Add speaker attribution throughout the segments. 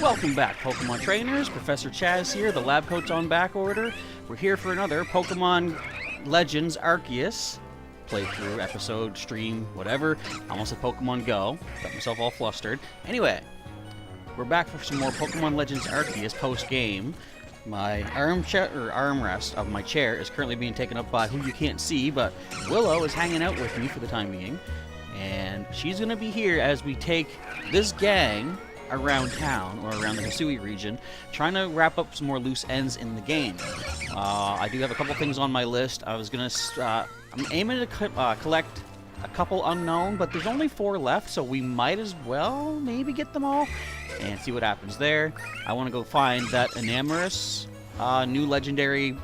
Speaker 1: Welcome back, Pokemon Trainers. Professor Chaz here, the lab coat's on back order. We're here for another Pokemon Legends Arceus playthrough, episode, stream, whatever. Almost said Pokemon Go. Got myself all flustered. Anyway, we're back for some more Pokemon Legends Arceus post-game. My armrest of my chair is currently being taken up by who you can't see, but Willow is hanging out with me for the time being. And she's going to be here as we take this gang around town, or around the Hisui region, trying to wrap up some more loose ends in the game. I do have a couple things on my list. I'm aiming to collect a couple unknown, but there's only 4 left, so we might as well maybe get them all and see what happens there. I want to go find that Enamorous new legendary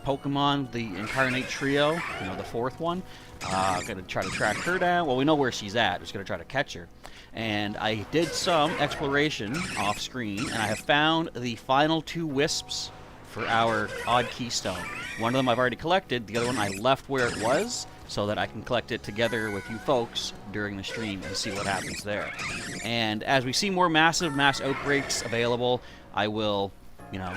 Speaker 1: Pokemon, the Incarnate Trio, you know, the 4th one. I'm going to try to track her down. Well, we know where she's at. Just going to try to catch her. And I did some exploration off screen, and I have found the final 2 Wisps for our odd keystone. One of them I've already collected. The other one I left where it was so that I can collect it together with you folks during the stream and see what happens there. And as we see more mass outbreaks available, I will, you know,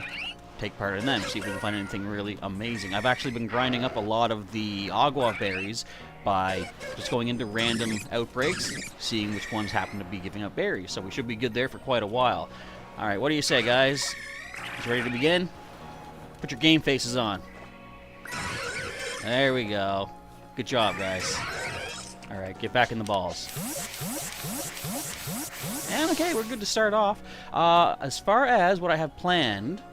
Speaker 1: take part in them, see if we can find anything really amazing. I've actually been grinding up a lot of the Agua berries by just going into random outbreaks, seeing which ones happen to be giving up berries. So we should be good there for quite a while. Alright, what do you say, guys? You ready to begin? Put your game faces on. There we go. Good job, guys. Alright, get back in the balls. And okay, we're good to start off. As far as what I have planned,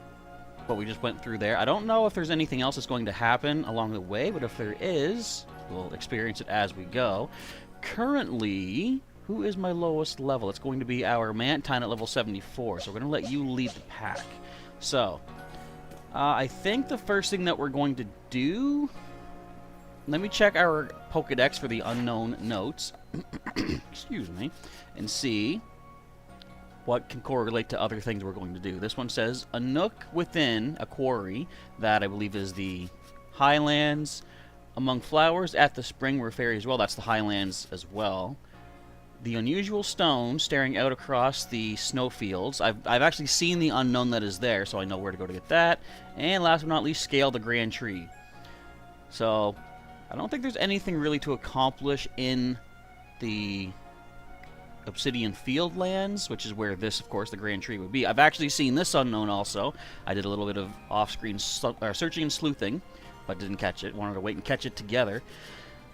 Speaker 1: what we just went through there, I don't know if there's anything else that's going to happen along the way, but if there is, we'll experience it as we go. Currently, who is my lowest level? It's going to be our Mantine at level 74, so we're going to let you lead the pack. So, I think the first thing that we're going to do, let me check our Pokedex for the unknown notes, excuse me, and see what can correlate to other things we're going to do. This one says, a nook within a quarry, that I believe is the Highlands, among flowers at the spring were fairies. Well, that's the Highlands as well. The unusual stone staring out across the snowfields. I've actually seen the unknown that is there, so I know where to go to get that. And last but not least, scale the grand tree. So, I don't think there's anything really to accomplish in the Obsidian Fieldlands, which is where this, of course, the Grand Tree would be. I've actually seen this unknown also. I did a little bit of off-screen searching and sleuthing, but didn't catch it. Wanted to wait and catch it together.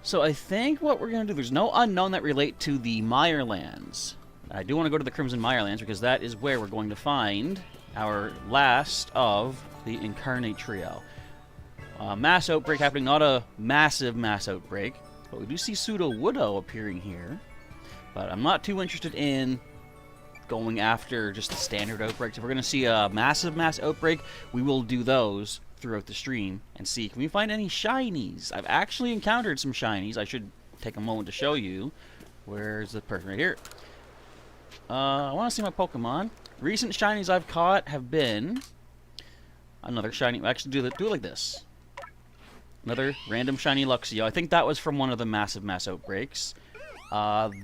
Speaker 1: So I think what we're going to do, there's no unknown that relate to the Mirelands. I do want to go to the Crimson Mirelands because that is where we're going to find our last of the Incarnate Trio. Mass outbreak happening, not a massive mass outbreak, but we do see Pseudo-Woodo appearing here. But I'm not too interested in going after just the standard outbreaks. If we're going to see a massive mass outbreak, we will do those throughout the stream and see, can we find any shinies? I've actually encountered some shinies. I should take a moment to show you. Where's the person? Right here. I want to see my Pokemon. Recent shinies I've caught have been another shiny. Actually, do it like this. Another random shiny Luxio. I think that was from one of the massive mass outbreaks.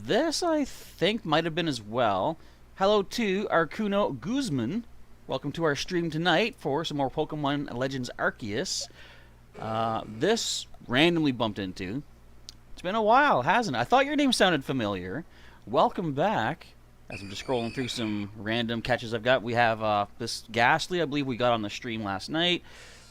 Speaker 1: This, I think, might have been as well. Hello to Arcuno Guzman. Welcome to our stream tonight for some more Pokemon Legends Arceus. This randomly bumped into. It's been a while, hasn't it? I thought your name sounded familiar. Welcome back. As I'm just scrolling through some random catches I've got, we have this Ghastly, I believe we got on the stream last night.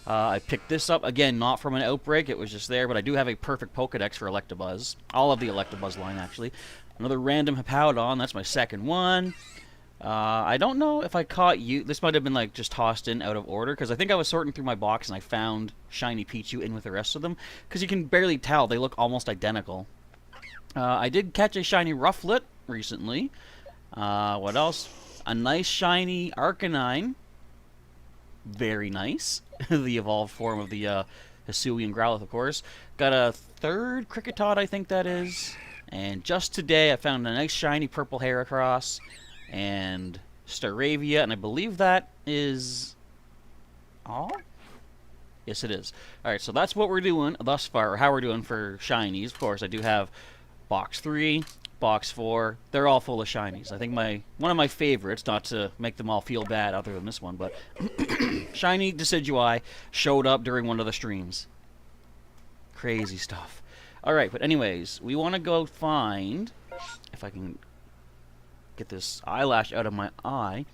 Speaker 1: I picked this up, again, not from an outbreak, it was just there, but I do have a perfect Pokedex for Electabuzz. All of the Electabuzz line, actually. Another random Hippowdon, that's my second one. I don't know if I caught you. This might have been, like, just tossed in out of order, because I think I was sorting through my box and I found Shiny Pichu in with the rest of them, because you can barely tell, they look almost identical. I did catch a Shiny Rufflet recently. What else? A nice Shiny Arcanine. Very nice. The evolved form of the Hisui and Growlithe, of course. Got a 3rd Kricketot, I think that is. And just today, I found a nice shiny purple Heracross and Staravia, and I believe that is all? Yes, it is. Alright, so that's what we're doing thus far, or how we're doing for shinies. Of course, I do have Box 3, box 4, they're all full of shinies. I think one of my favorites, not to make them all feel bad other than this one, but shiny Decidueye showed up during one of the streams. Crazy stuff. Alright, but anyways, we want to go find, if I can get this eyelash out of my eye,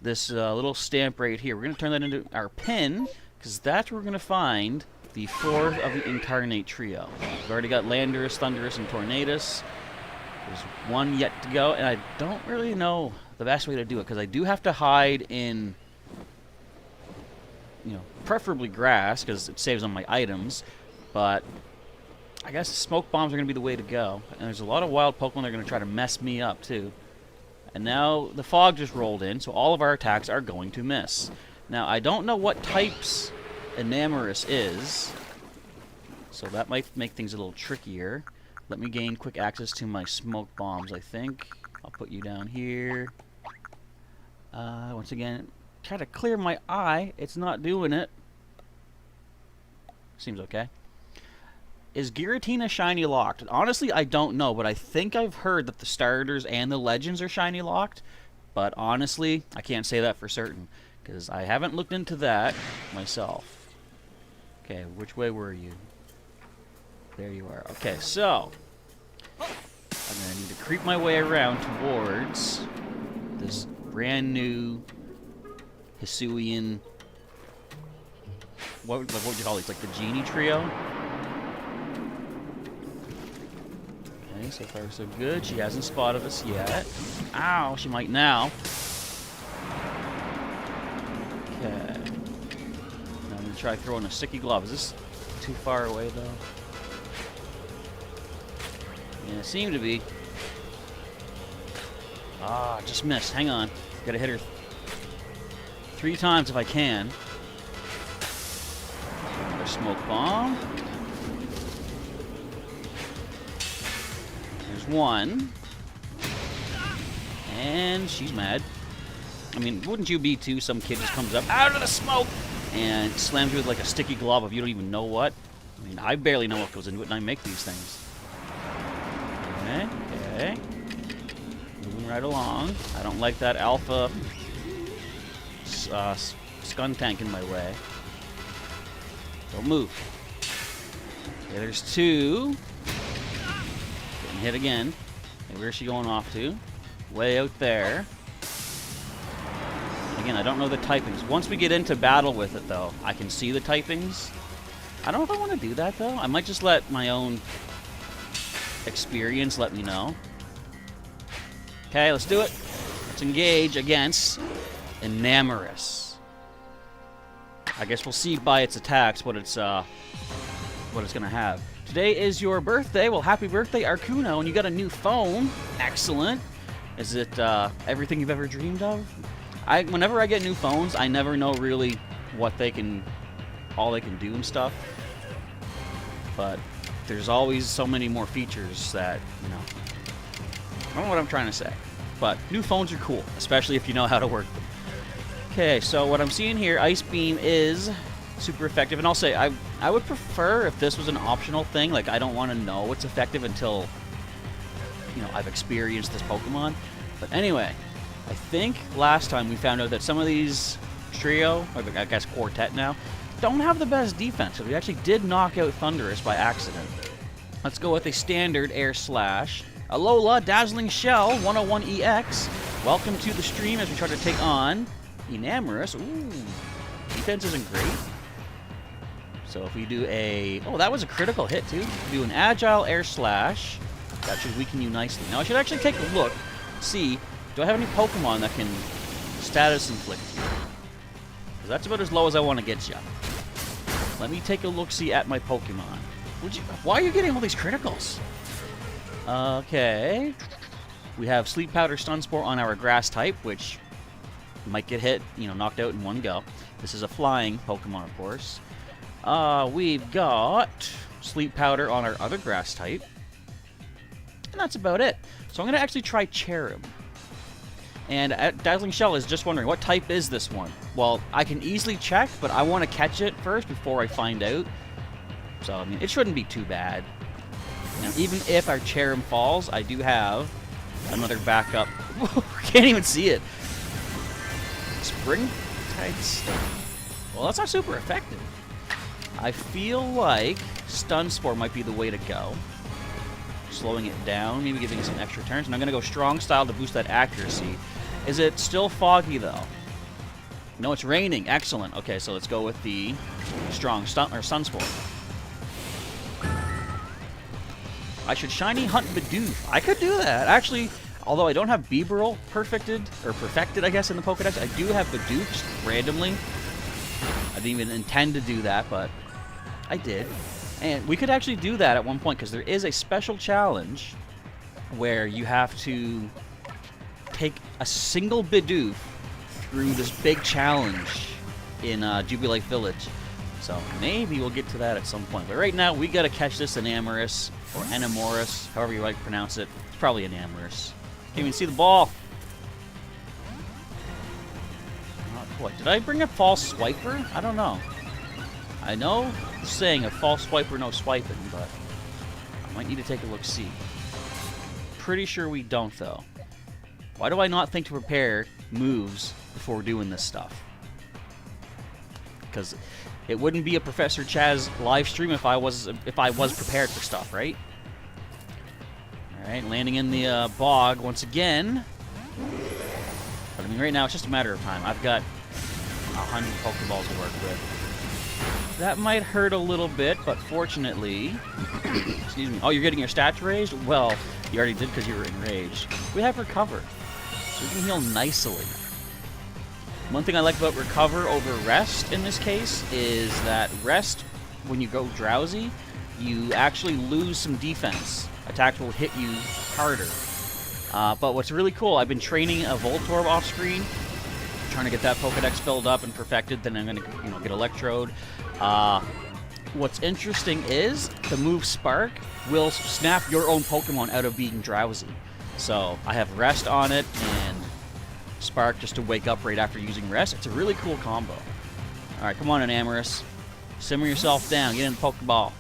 Speaker 1: this little stamp right here. We're going to turn that into our pin, because that's where we're going to find the 4th of the Incarnate Trio. We've already got Landorus, Thundurus, and Tornadus. There's one yet to go, and I don't really know the best way to do it, because I do have to hide in, you know, preferably grass, because it saves on my items, but I guess smoke bombs are going to be the way to go. And there's a lot of wild Pokemon that are going to try to mess me up, too. And now the fog just rolled in, so all of our attacks are going to miss. Now, I don't know what types Enamorus is, so that might make things a little trickier. Let me gain quick access to my smoke bombs, I think. I'll put you down here. Once again, try to clear my eye. It's not doing it. Seems okay. Is Giratina shiny locked? Honestly, I don't know, but I think I've heard that the starters and the legends are shiny locked. But honestly, I can't say that for certain, because I haven't looked into that myself. Okay, which way were you? There you are. Okay, so I'm going to need to creep my way around towards this brand new Hisuian. What would you call these? Like the Genie Trio? Okay, so far so good. She hasn't spotted us yet. Ow, she might now. Okay. Now I'm going to try throwing a sticky glove. Is this too far away, though? Yeah, it seemed to be. Ah, just missed. Hang on. Gotta hit her 3 times if I can. Another smoke bomb. There's one. And she's mad. I mean, wouldn't you be too? Some kid just comes up out of the smoke and slams you with like a sticky glove if you don't even know what. I mean, I barely know what goes into it, and I make these things. Okay, okay. Moving right along. I don't like that alpha Skuntank in my way. Don't move. Okay, there's 2. Getting hit again. Okay, where's she going off to? Way out there. Again, I don't know the typings. Once we get into battle with it, though, I can see the typings. I don't know if I want to do that, though. I might just let my own experience let me know. Okay, let's do it. Let's engage against Enamorus. I guess we'll see by its attacks what it's gonna have. Today is your birthday. Well, happy birthday, Arcuno, and you got a new phone. Excellent. Is it everything you've ever dreamed of? Whenever I get new phones, I never know really what all they can do and stuff. But there's always so many more features that, you know, I don't know what I'm trying to say. But new phones are cool, especially if you know how to work them. Okay, so what I'm seeing here, Ice Beam is super effective. And I'll say, I would prefer if this was an optional thing. Like, I don't want to know it's effective until, you know, I've experienced this Pokemon. But anyway, I think last time we found out that some of these trio, or I guess quartet now, don't have the best defense. So we actually did knock out Thundurus by accident. Let's go with a standard Air Slash. Alola, Dazzling Shell, 101EX. Welcome to the stream as we try to take on Enamorus. Ooh, defense isn't great. So if we do a... Oh, that was a critical hit, too. Do an Agile Air Slash. That should weaken you nicely. Now, I should actually take a look, see, do I have any Pokemon that can status inflict you? Because that's about as low as I want to get you. Let me take a look-see at my Pokemon. Why are you getting all these criticals? Okay. We have Sleep Powder, Stun Spore on our Grass type, which might get hit, you know, knocked out in one go. This is a flying Pokemon, of course. We've got Sleep Powder on our other Grass type. And that's about it. So I'm going to actually try Cherub. And Dazzling Shell is just wondering, what type is this one? Well, I can easily check, but I want to catch it first before I find out. So, I mean, it shouldn't be too bad. And even if our Cherrim falls, I do have another backup. Can't even see it. Spring Tide Sting. Well, that's not super effective. I feel like Stun Spore might be the way to go. Slowing it down, maybe giving it some extra turns. And I'm going to go Strong Style to boost that accuracy. Is it still foggy, though? No, it's raining. Excellent. Okay, so let's go with the Strong Sun Spore. I should Shiny Hunt Bidoof. I could do that. Actually, although I don't have Beeberl perfected, I guess, in the Pokedex, I do have Bidoof just randomly. I didn't even intend to do that, but I did. And we could actually do that at one point, because there is a special challenge where you have to take a single Bidoof through this big challenge in Jubilife Village. So maybe we'll get to that at some point. But right now, we got to catch this Enamorus, or Enamoris, however you like to pronounce it. It's probably Enamorus. Can't even see the ball. Oh, boy. Did I bring a false swiper? I don't know. I know the saying, a false swiper, no swiping, but I might need to take a look-see. Pretty sure we don't, though. Why do I not think to prepare moves before doing this stuff? Because it wouldn't be a Professor Chaz live stream if I was prepared for stuff, right? All right, landing in the bog once again. But I mean, right now it's just a matter of time. I've got 100 Pokeballs to work with. That might hurt a little bit, but fortunately, excuse me. Oh, you're getting your stats raised? Well, you already did because you were enraged. We have Recover, so we can heal nicely. One thing I like about Recover over Rest in this case is that Rest, when you go drowsy, you actually lose some defense. Attacks will hit you harder. But what's really cool, I've been training a Voltorb off screen, trying to get that Pokedex filled up and perfected. Then I'm going to, get Electrode. What's interesting is the move Spark will snap your own Pokemon out of being drowsy. So I have Rest on it and Spark just to wake up right after using Rest. It's a really cool combo. Alright, come on, Enamorus. Simmer yourself down. Get in the Pokeball.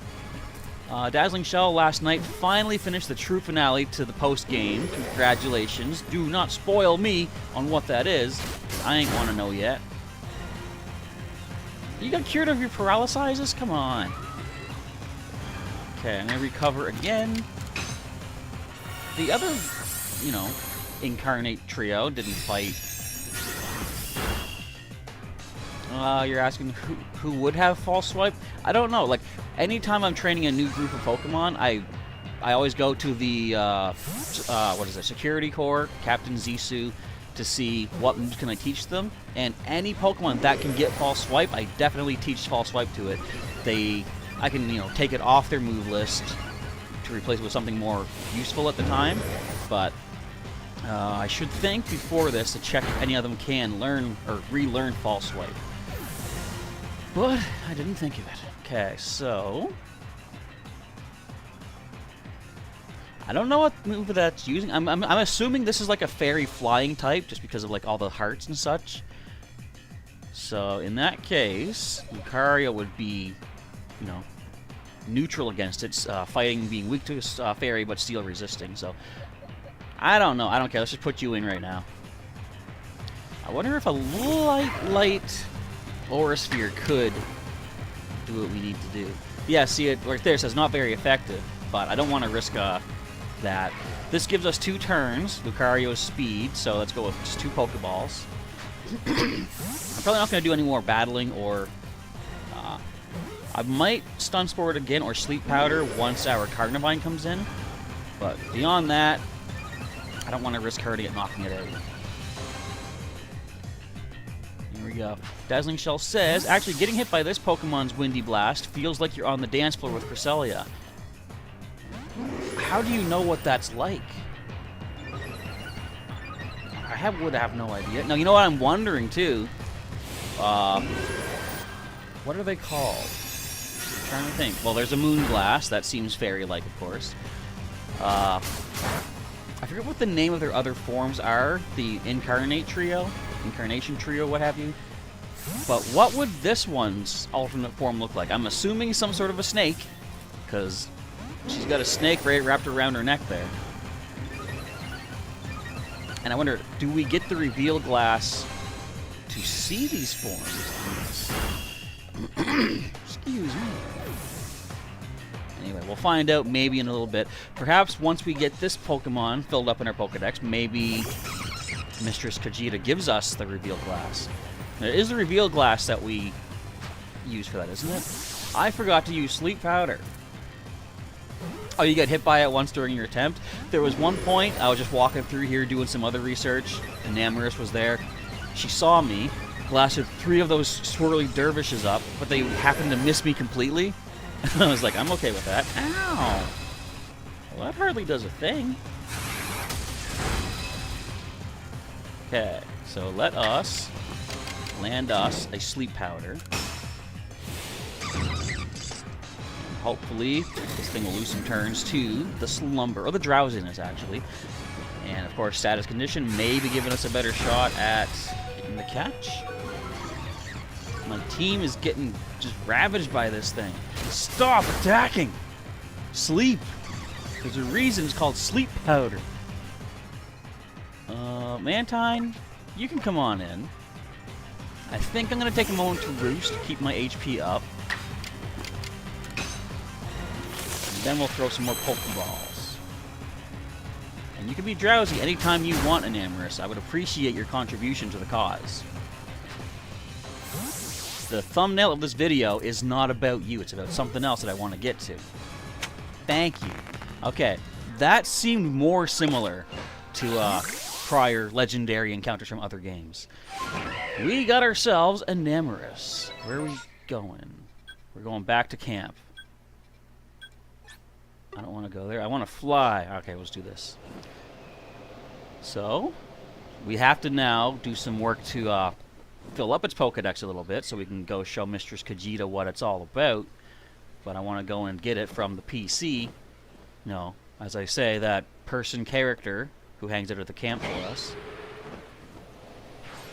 Speaker 1: Dazzling Shell last night finally finished the true finale to the post-game. Congratulations. Do not spoil me on what that is. I ain't want to know yet. You got cured of your paralysis? Come on. Okay, I'm going to recover again. The other, Incarnate Trio didn't fight. You're asking who would have False Swipe? I don't know. Like, anytime I'm training a new group of Pokemon, I always go to the, Security Corps, Captain Zissou, to see what moves can I teach them. And any Pokemon that can get False Swipe, I definitely teach False Swipe to it. I can, take it off their move list to replace it with something more useful at the time. But I should think before this to check if any of them can learn or relearn False Swipe. But I didn't think of it. Okay, so I don't know what move that's using. I'm assuming this is like a fairy flying type, just because of like all the hearts and such. So in that case, Lucario would be, neutral against it, fighting, being weak to fairy, but steel resisting. So I don't know. I don't care. Let's just put you in right now. I wonder if a light Aura Sphere could do what we need to do. Yeah, see it right there. It says not very effective, but I don't want to risk that. This gives us 2 turns. Lucario's speed, so let's go with just 2 Pokeballs. I'm probably not going to do any more battling, or I might Stun Spore it again or Sleep Powder once our Carnivine comes in. But beyond that, I don't want to risk hurting it, knocking it out. Here we go. Dazzling Shell says, actually getting hit by this Pokemon's Windy Blast feels like you're on the dance floor with Cresselia. How do you know what that's like? I would have no idea. Now, you know what I'm wondering, too? What are they called? I'm trying to think. Well, there's a Moon Blast. That seems fairy-like, of course. I forget what the name of their other forms are. The Incarnation Trio, what have you. But what would this one's alternate form look like? I'm assuming some sort of a snake, because She's got a snake right wrapped around her neck there. And I wonder, do we get the reveal glass to see these forms? Excuse me. Anyway, we'll find out maybe in a little bit. Perhaps once we get this Pokemon filled up in our Pokedex, maybe Mistress Khajiit gives us the reveal glass. It is the reveal glass that we use for that, isn't it? I forgot to use sleep powder. Oh, you got hit by it once during your attempt? There was one point, I was just walking through here doing some other research, and Namorous was there. She saw me, blasted 3 of those swirly dervishes up, but they happened to miss me completely. I was like, I'm okay with that. Ow! Well, that hardly does a thing. Okay, so let us land us a sleep powder. Hopefully, this thing will lose some turns to the slumber, or the drowsiness, actually. And, of course, status condition may be giving us a better shot at getting the catch. My team is getting just ravaged by this thing. Stop attacking! Sleep! There's a reason it's called sleep powder. Mantine, you can come on in. I think I'm going to take a moment to roost, keep my HP up. Then we'll throw some more Pokeballs. And you can be drowsy anytime you want, Enamorous. I would appreciate your contribution to the cause. The thumbnail of this video is not about you. It's about something else that I want to get to. Thank you. Okay, that seemed more similar to prior legendary encounters from other games. We got ourselves Enamorous. Where are we going? We're going back to camp. I don't want to go there. I want to fly. Okay, let's do this. So, we have to now do some work to fill up its Pokedex a little bit so we can go show Mistress Khajiit what it's all about. But I want to go and get it from the PC. No, as I say, that person character who hangs out at the camp for us.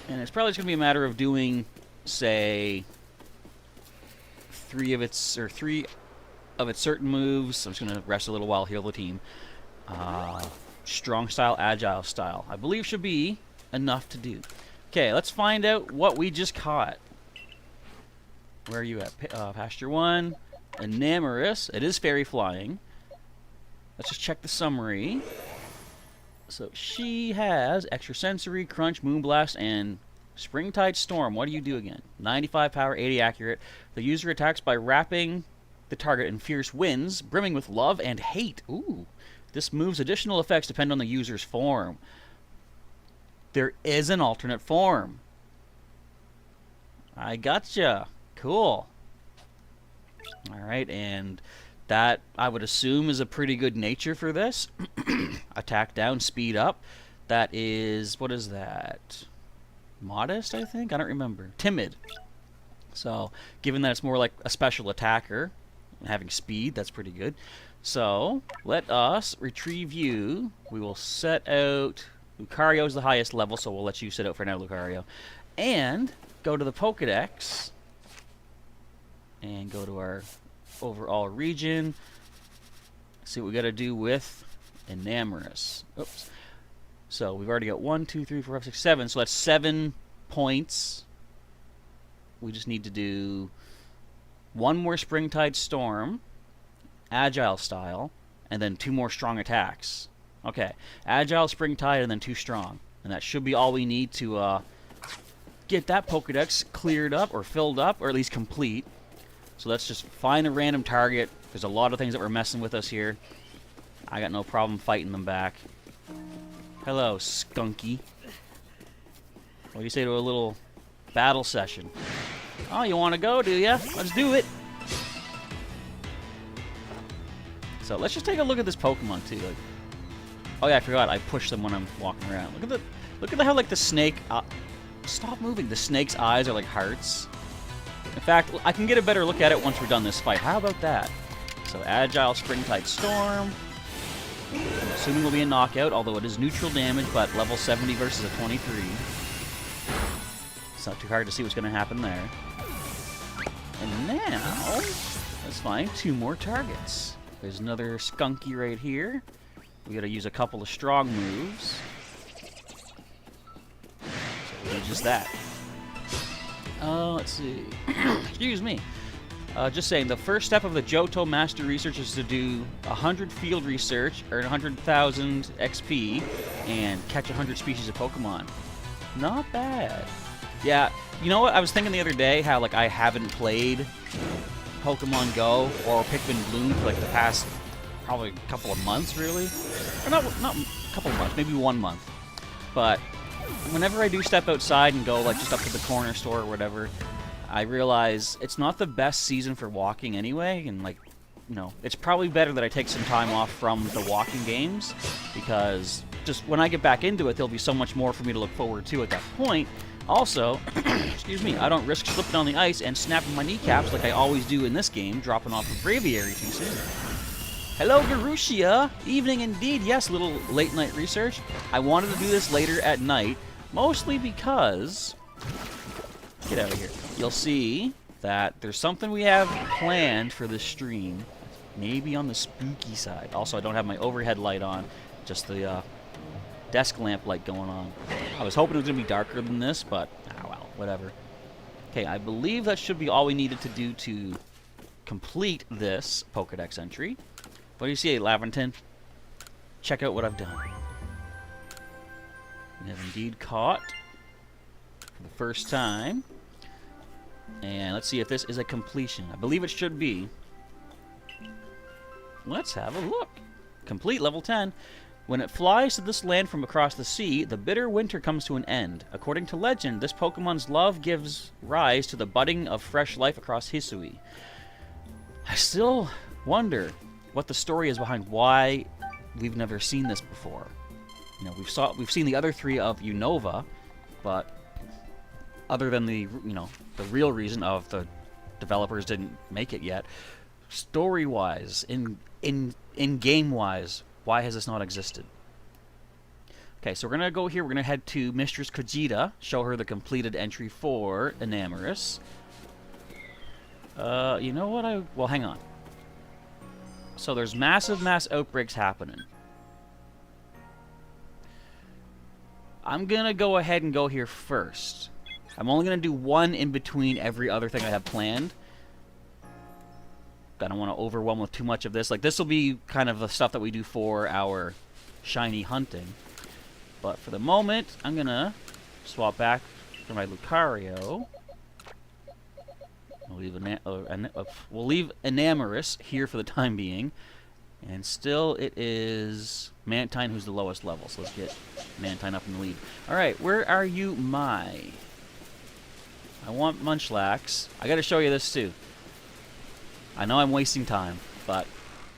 Speaker 1: And it's probably just going to be a matter of doing, say, 3 of its certain moves. I'm just going to rest a little while, heal the team. Strong style, agile style, I believe should be enough to do. Okay, let's find out what we just caught. Where are you at? Pasture 1. Enamorous. It is fairy flying. Let's just check the summary. So she has extrasensory, crunch, moonblast, and springtide storm. What do you do again? 95 power, 80 accurate. The user attacks by wrapping the target in fierce winds, brimming with love and hate. Ooh. This move's additional effects depend on the user's form. There is an alternate form. I gotcha. Cool. Alright, and that, I would assume, is a pretty good nature for this. Attack down, speed up. That is, what is that? Modest, I think? I don't remember. Timid. So, given that it's more like a special attacker, having speed, that's pretty good. So, let us retrieve you. We will set out... Lucario is the highest level, so we'll let you sit out for now, Lucario. And go to the Pokedex. And go to our overall region. See what we got to do with Enamorous. Oops. So, we've already got 1, 2, 3, 4, 5, 6, 7. So, that's 7 points. We just need to do 1 more Springtide Storm, Agile style, and then 2 more strong attacks. Okay, Agile, Springtide, and then 2 strong. And that should be all we need to get that Pokedex cleared up, or filled up, or at least complete. So let's just find a random target. There's a lot of things that were messing with us here. I got no problem fighting them back. Hello, Skunky. What do you say to a little battle session? Oh, you want to go, do ya? Let's do it! So let's just take a look at this Pokemon too. Like, oh yeah, I forgot. I push them when I'm walking around. Look at how like the snake. Stop moving. The snake's eyes are like hearts. In fact, I can get a better look at it once we're done this fight. How about that? So Agile, Springtide Storm. I'm assuming will be a knockout, although it is neutral damage, but level 70 versus a 23. It's not too hard to see what's going to happen there. And now, let's find 2 more targets. There's another skunky right here. We gotta use a couple of strong moves. So we'll do just that. Let's see. Excuse me. Just saying, the first step of the Johto Master Research is to do 100 field research, earn 100,000 XP, and catch 100 species of Pokemon. Not bad. Yeah, you know what? I was thinking the other day how, like, I haven't played Pokemon Go or Pikmin Bloom for, like, the past probably a couple of months, really. Or not a couple of months, maybe 1 month. But whenever I do step outside and go, like, just up to the corner store or whatever, I realize it's not the best season for walking anyway, and, like, you know, it's probably better that I take some time off from the walking games, because just when I get back into it, there'll be so much more for me to look forward to at that point. Also, excuse me, I don't risk slipping on the ice and snapping my kneecaps like I always do in this game, dropping off a Braviary too soon. Hello, Garushia! Evening indeed, yes, little late-night research. I wanted to do this later at night, mostly because... Get out of here. You'll see that there's something we have planned for this stream, maybe on the spooky side. Also, I don't have my overhead light on, just the desk lamp light going on. I was hoping it was going to be darker than this, but, well, whatever. Okay, I believe that should be all we needed to do to complete this Pokedex entry. What do you see, Laventon? Check out what I've done. We have indeed caught, for the first time. And let's see if this is a completion. I believe it should be. Let's have a look. Complete level 10. When it flies to this land from across the sea, the bitter winter comes to an end. According to legend, this Pokemon's love gives rise to the budding of fresh life across Hisui. I still wonder what the story is behind why we've never seen this before. You know, we've seen the other three of Unova, but other than the, you know, the real reason of the developers didn't make it yet, story-wise, in game-wise, why has this not existed? Okay, so we're gonna go here. We're gonna head to Mistress Kojita, show her the completed entry for Enamorus. You know what? Well, hang on. So there's massive mass outbreaks happening. I'm gonna go ahead and go here first. I'm only going to do one in between every other thing I have planned. I don't want to overwhelm with too much of this. Like, this will be kind of the stuff that we do for our shiny hunting. But for the moment, I'm going to swap back for my Lucario. We'll leave Enamorus here for the time being. And still, it is Mantine who's the lowest level. So let's get Mantine up in the lead. Alright, where are you, my... I want Munchlax. I gotta show you this too. I know I'm wasting time, but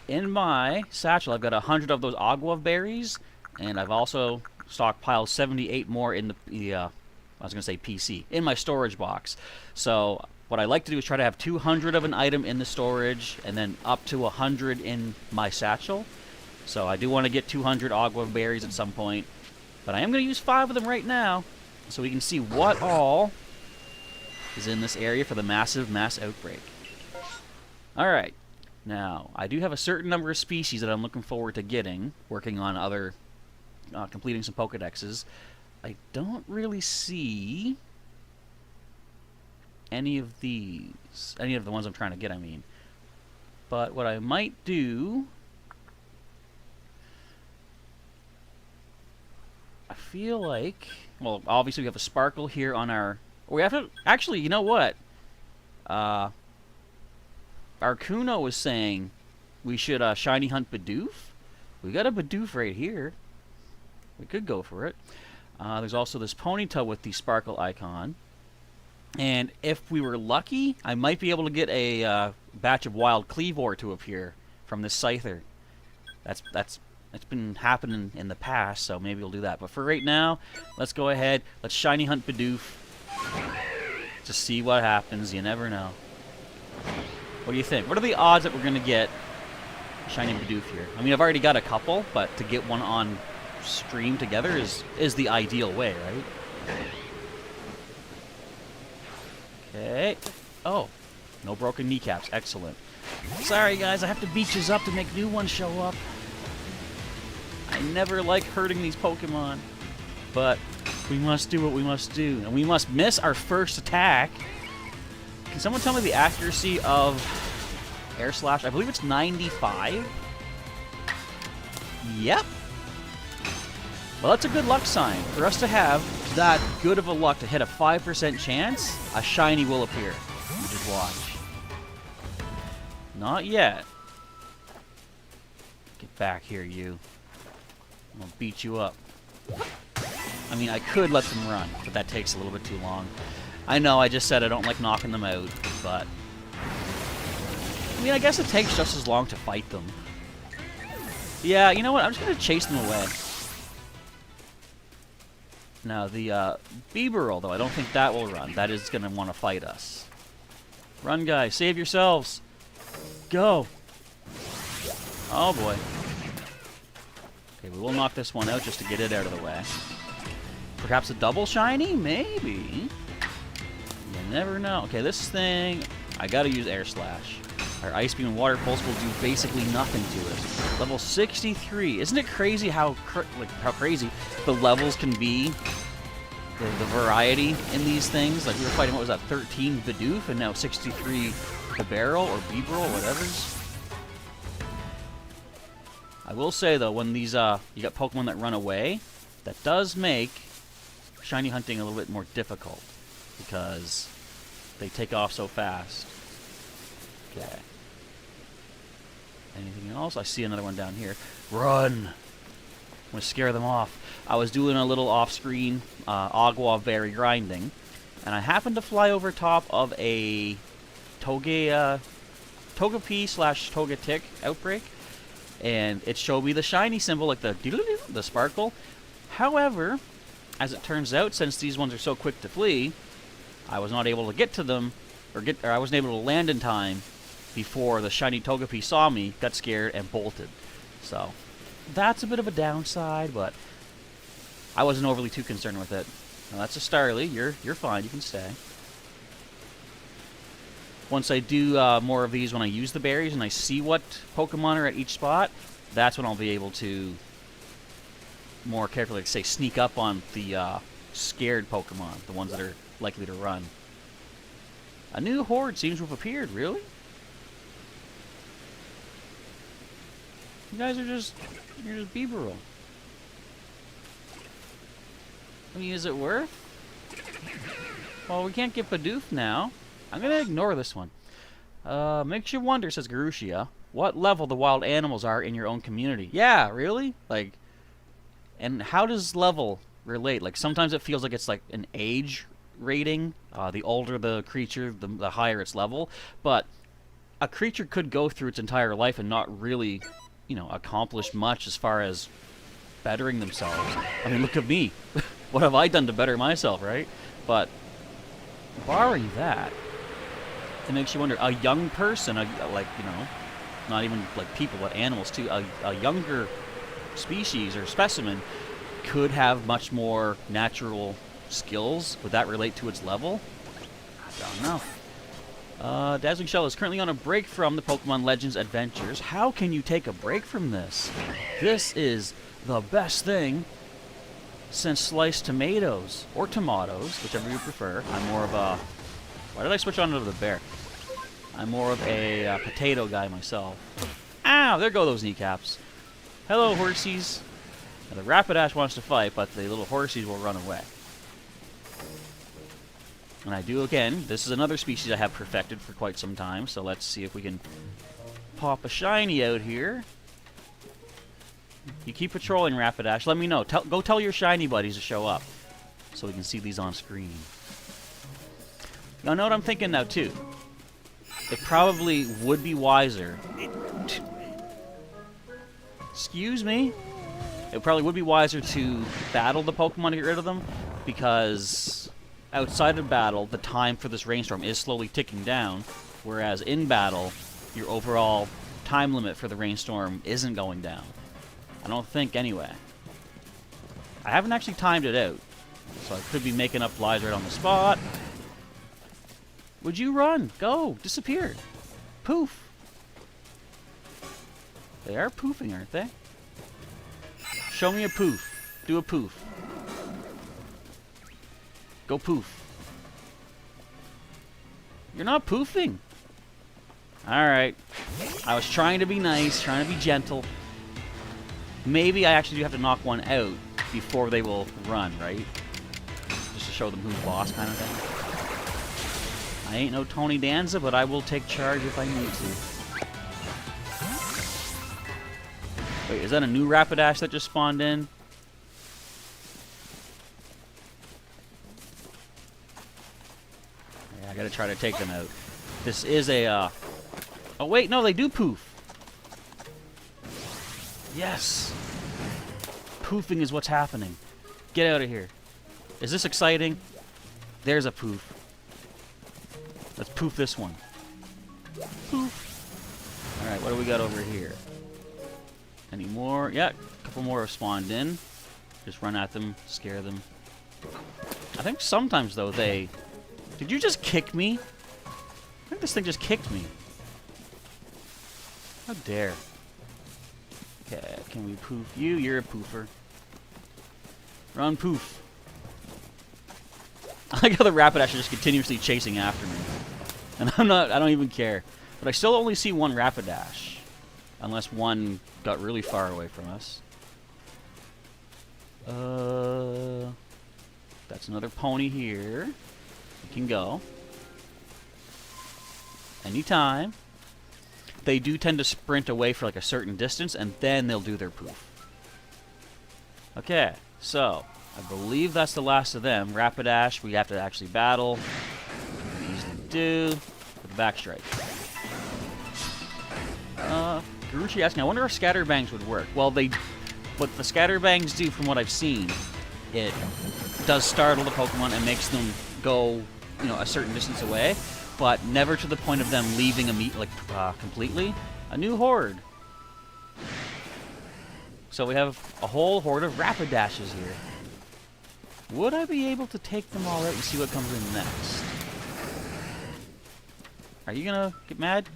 Speaker 1: in my satchel I've got 100 of those Agua berries, and I've also stockpiled 78 more in the I was gonna say PC, in my storage box. So what I like to do is try to have 200 of an item in the storage, and then up to 100 in my satchel. So I do want to get 200 Agua berries at some point, but I am gonna use 5 of them right now, so we can see what all is in this area for the massive mass outbreak. Alright, now, I do have a certain number of species that I'm looking forward to getting, working on other, completing some Pokedexes. I don't really see any of these, any of the ones I'm trying to get, I mean. But what I might do, I feel like, well, obviously we have a Sparkle here on our... We have to... Actually, you know what? Arcuno was saying we should shiny hunt Bidoof. We got a Bidoof right here. We could go for it. There's also this Ponyta with the Sparkle icon. And if we were lucky, I might be able to get a batch of Wild Cleavor to appear from this Scyther. That's been happening in the past, so maybe we'll do that. But for right now, let's go ahead. Let's shiny hunt Bidoof. To see what happens. You never know. What do you think? What are the odds that we're going to get shiny Bidoof here? I mean, I've already got a couple, but to get one on stream together is the ideal way, right? Okay. Oh, no broken kneecaps. Excellent. Sorry, guys, I have to beat yous up to make new ones show up. I never like hurting these Pokemon. But we must do what we must do. And we must miss our first attack. Can someone tell me the accuracy of Air Slash? I believe it's 95. Yep. Well, that's a good luck sign. For us to have that good of a luck to hit a 5% chance, a shiny will appear. You just watch. Not yet. Get back here, you. I'm gonna beat you up. I mean, I could let them run, but that takes a little bit too long. I know, I just said I don't like knocking them out, but... I mean, I guess it takes just as long to fight them. Yeah, you know what? I'm just gonna chase them away. Now, the Bibarel, though, I don't think that will run. That is gonna want to fight us. Run, guys. Save yourselves. Go. Oh, boy. Okay, we will knock this one out just to get it out of the way. Perhaps a double shiny? Maybe. You never know. Okay, this thing... I gotta use Air Slash. Our Ice Beam and Water Pulse will do basically nothing to it. Level 63. Isn't it crazy how crazy the levels can be? The variety in these things. Like, we were fighting, what was that, 13 Bidoof, and now 63 Bibarel or Bibarel, whatever. I will say, though, when these, you got Pokemon that run away, that does make shiny hunting a little bit more difficult, because they take off so fast. Okay. Anything else? I see another one down here. Run! I'm going to scare them off. I was doing a little off-screen Agua Berry grinding, and I happened to fly over top of a Togepi/Togetic outbreak, and it showed me the shiny symbol, like the sparkle. However, as it turns out, since these ones are so quick to flee, I was not able to get to them, or I wasn't able to land in time before the shiny Togepi saw me, got scared, and bolted. So, that's a bit of a downside, but I wasn't overly too concerned with it. Now, that's a Starly. You're fine. You can stay. Once I do more of these, when I use the berries and I see what Pokemon are at each spot, that's when I'll be able to more carefully, like, say, sneak up on the scared Pokemon, the ones that are likely to run. A new horde seems to have appeared. Really? You guys are just... You're just Bibarel. I mean, is it worth? Well, we can't get Bidoof now. I'm gonna ignore this one. Makes you wonder, says Garushia, what level the wild animals are in your own community. Yeah, really? Like, and how does level relate? Like, sometimes it feels like it's like an age rating. The older the creature, the higher its level. But a creature could go through its entire life and not really, you know, accomplish much as far as bettering themselves. I mean, look at me. What have I done to better myself, right? But barring that, it makes you wonder. A young person, like, you know, not even like people, but animals too, a younger species or specimen could have much more natural skills. Would that relate to its level? I don't know. Dazzling Shell is currently on a break from the Pokemon Legends adventures. How can you take a break from this? This is the best thing since sliced tomatoes, or tomatoes, whichever you prefer. I'm more of a... Why did I switch on to the bear? I'm more of a potato guy myself. Ow! There go those kneecaps. Hello, horsies. Now, the Rapidash wants to fight, but the little horsies will run away. And I do, again, this is another species I have perfected for quite some time, so let's see if we can pop a shiny out here. You keep patrolling, Rapidash. Let me know. Go tell your shiny buddies to show up, so we can see these on screen. Now, know what I'm thinking now, too? It probably would be wiser... Excuse me? It probably would be wiser to battle the Pokemon to get rid of them, because outside of battle, the time for this rainstorm is slowly ticking down, whereas in battle, your overall time limit for the rainstorm isn't going down. I don't think, anyway. I haven't actually timed it out, so I could be making up lies right on the spot. Would you run? Go! Disappeared. Poof! They are poofing, aren't they? Show me a poof. Do a poof. Go poof. You're not poofing. Alright. I was trying to be nice, trying to be gentle. Maybe I actually do have to knock one out before they will run, right? Just to show them who's boss kind of thing. I ain't no Tony Danza, but I will take charge if I need to. Wait, is that a new Rapidash that just spawned in? Yeah, I gotta try to take them out. This is a, Oh, wait, no, they do poof. Yes. Poofing is what's happening. Get out of here. Is this exciting? There's a poof. Let's poof this one. Poof. Alright, what do we got over here? Any more? Yeah, a couple more have spawned in. Just run at them, scare them. I think sometimes, though, they... Did you just kick me? I think this thing just kicked me. How dare. Okay, can we poof you? You're a poofer. Run, poof. I like how the Rapidash is just continuously chasing after me. And I don't even care. But I still only see one Rapidash. Unless one got really far away from us. That's another pony here. We can go. Anytime. They do tend to sprint away for like a certain distance, and then they'll do their poof. Okay, so I believe that's the last of them. Rapidash, we have to actually battle. We can easily do with the backstrike. Garuchi asking, I wonder if scatterbangs would work. Well, what the scatterbangs do, from what I've seen, it does startle the Pokemon and makes them go, you know, a certain distance away. But never to the point of them leaving completely. A new horde. So we have a whole horde of Rapidashes here. Would I be able to take them all out and see what comes in next? Are you gonna get mad?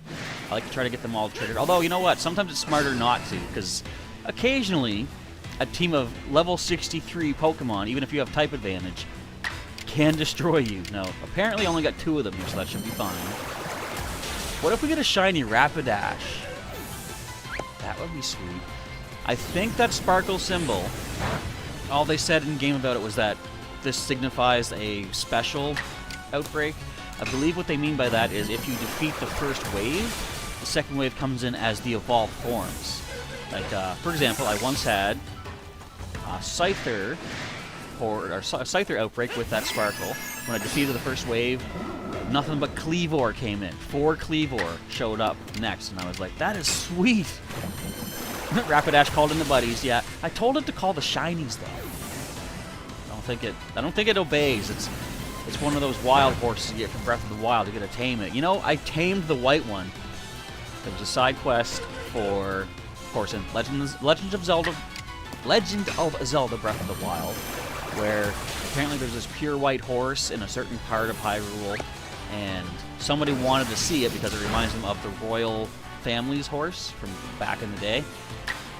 Speaker 1: I like to try to get them all triggered. Although, you know what? Sometimes it's smarter not to, because occasionally a team of level 63 Pokemon, even if you have type advantage, can destroy you. No, apparently only got 2 of them here, so that should be fine. What if we get a shiny Rapidash? That would be sweet. I think that sparkle symbol, all they said in game about it was that this signifies a special outbreak. I believe what they mean by that is if you defeat the first wave, the second wave comes in as the evolved forms. Like, for example, I once had a Scyther Scyther outbreak with that Sparkle. When I defeated the first wave, nothing but Cleavor came in. 4 Cleavor showed up next, and I was like, that is sweet! Rapidash called in the buddies, yeah. I told it to call the shinies, though. I don't think it obeys. It's one of those wild horses you get from Breath of the Wild. You gotta tame it. You know, I tamed the white one. There was a side quest for, of course, in Legend of Zelda Breath of the Wild, where apparently there's this pure white horse in a certain part of Hyrule, and somebody wanted to see it because it reminds them of the royal family's horse from back in the day.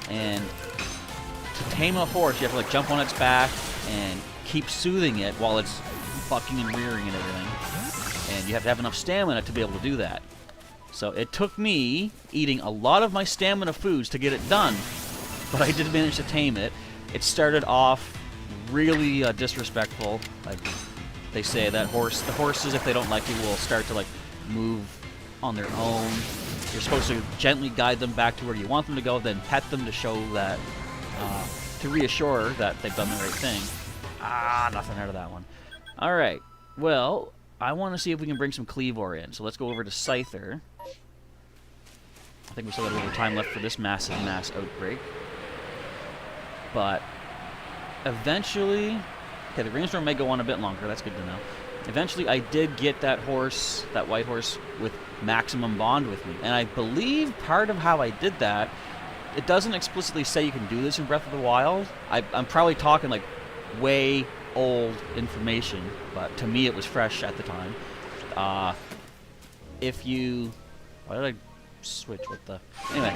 Speaker 1: And to tame a horse, you have to like jump on its back and keep soothing it while it's bucking and rearing and everything. And you have to have enough stamina to be able to do that. So it took me eating a lot of my stamina foods to get it done, but I did manage to tame it. It started off really disrespectful. Like they say, that the horses, if they don't like you, will start to like move on their own. You're supposed to gently guide them back to where you want them to go, then pet them to show that, to reassure that they've done the right thing. Nothing out of that one. Alright, well, I want to see if we can bring some Cleavor in. So let's go over to Scyther. I think we still got a little time left for this mass outbreak. But eventually, okay, the rainstorm may go on a bit longer. That's good to know. Eventually, I did get that horse, that white horse, with maximum bond with me. And I believe part of how I did that, it doesn't explicitly say you can do this in Breath of the Wild. I'm probably talking like way old information, but to me it was fresh at the time. If you... Why did I switch? What the... Anyway.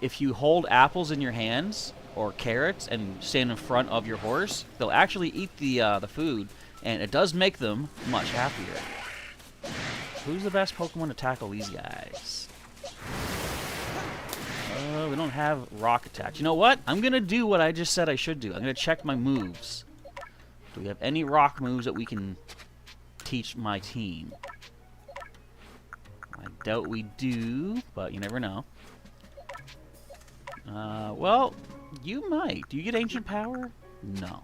Speaker 1: if you hold apples in your hands or carrots and stand in front of your horse, they'll actually eat the food, and it does make them much happier. Who's the best Pokemon to tackle these guys? We don't have rock attacks. You know what? I'm going to do what I just said I should do. I'm going to check my moves. Do we have any rock moves that we can teach my team? I doubt we do, but you never know. Well, you might. Do you get Ancient Power? No.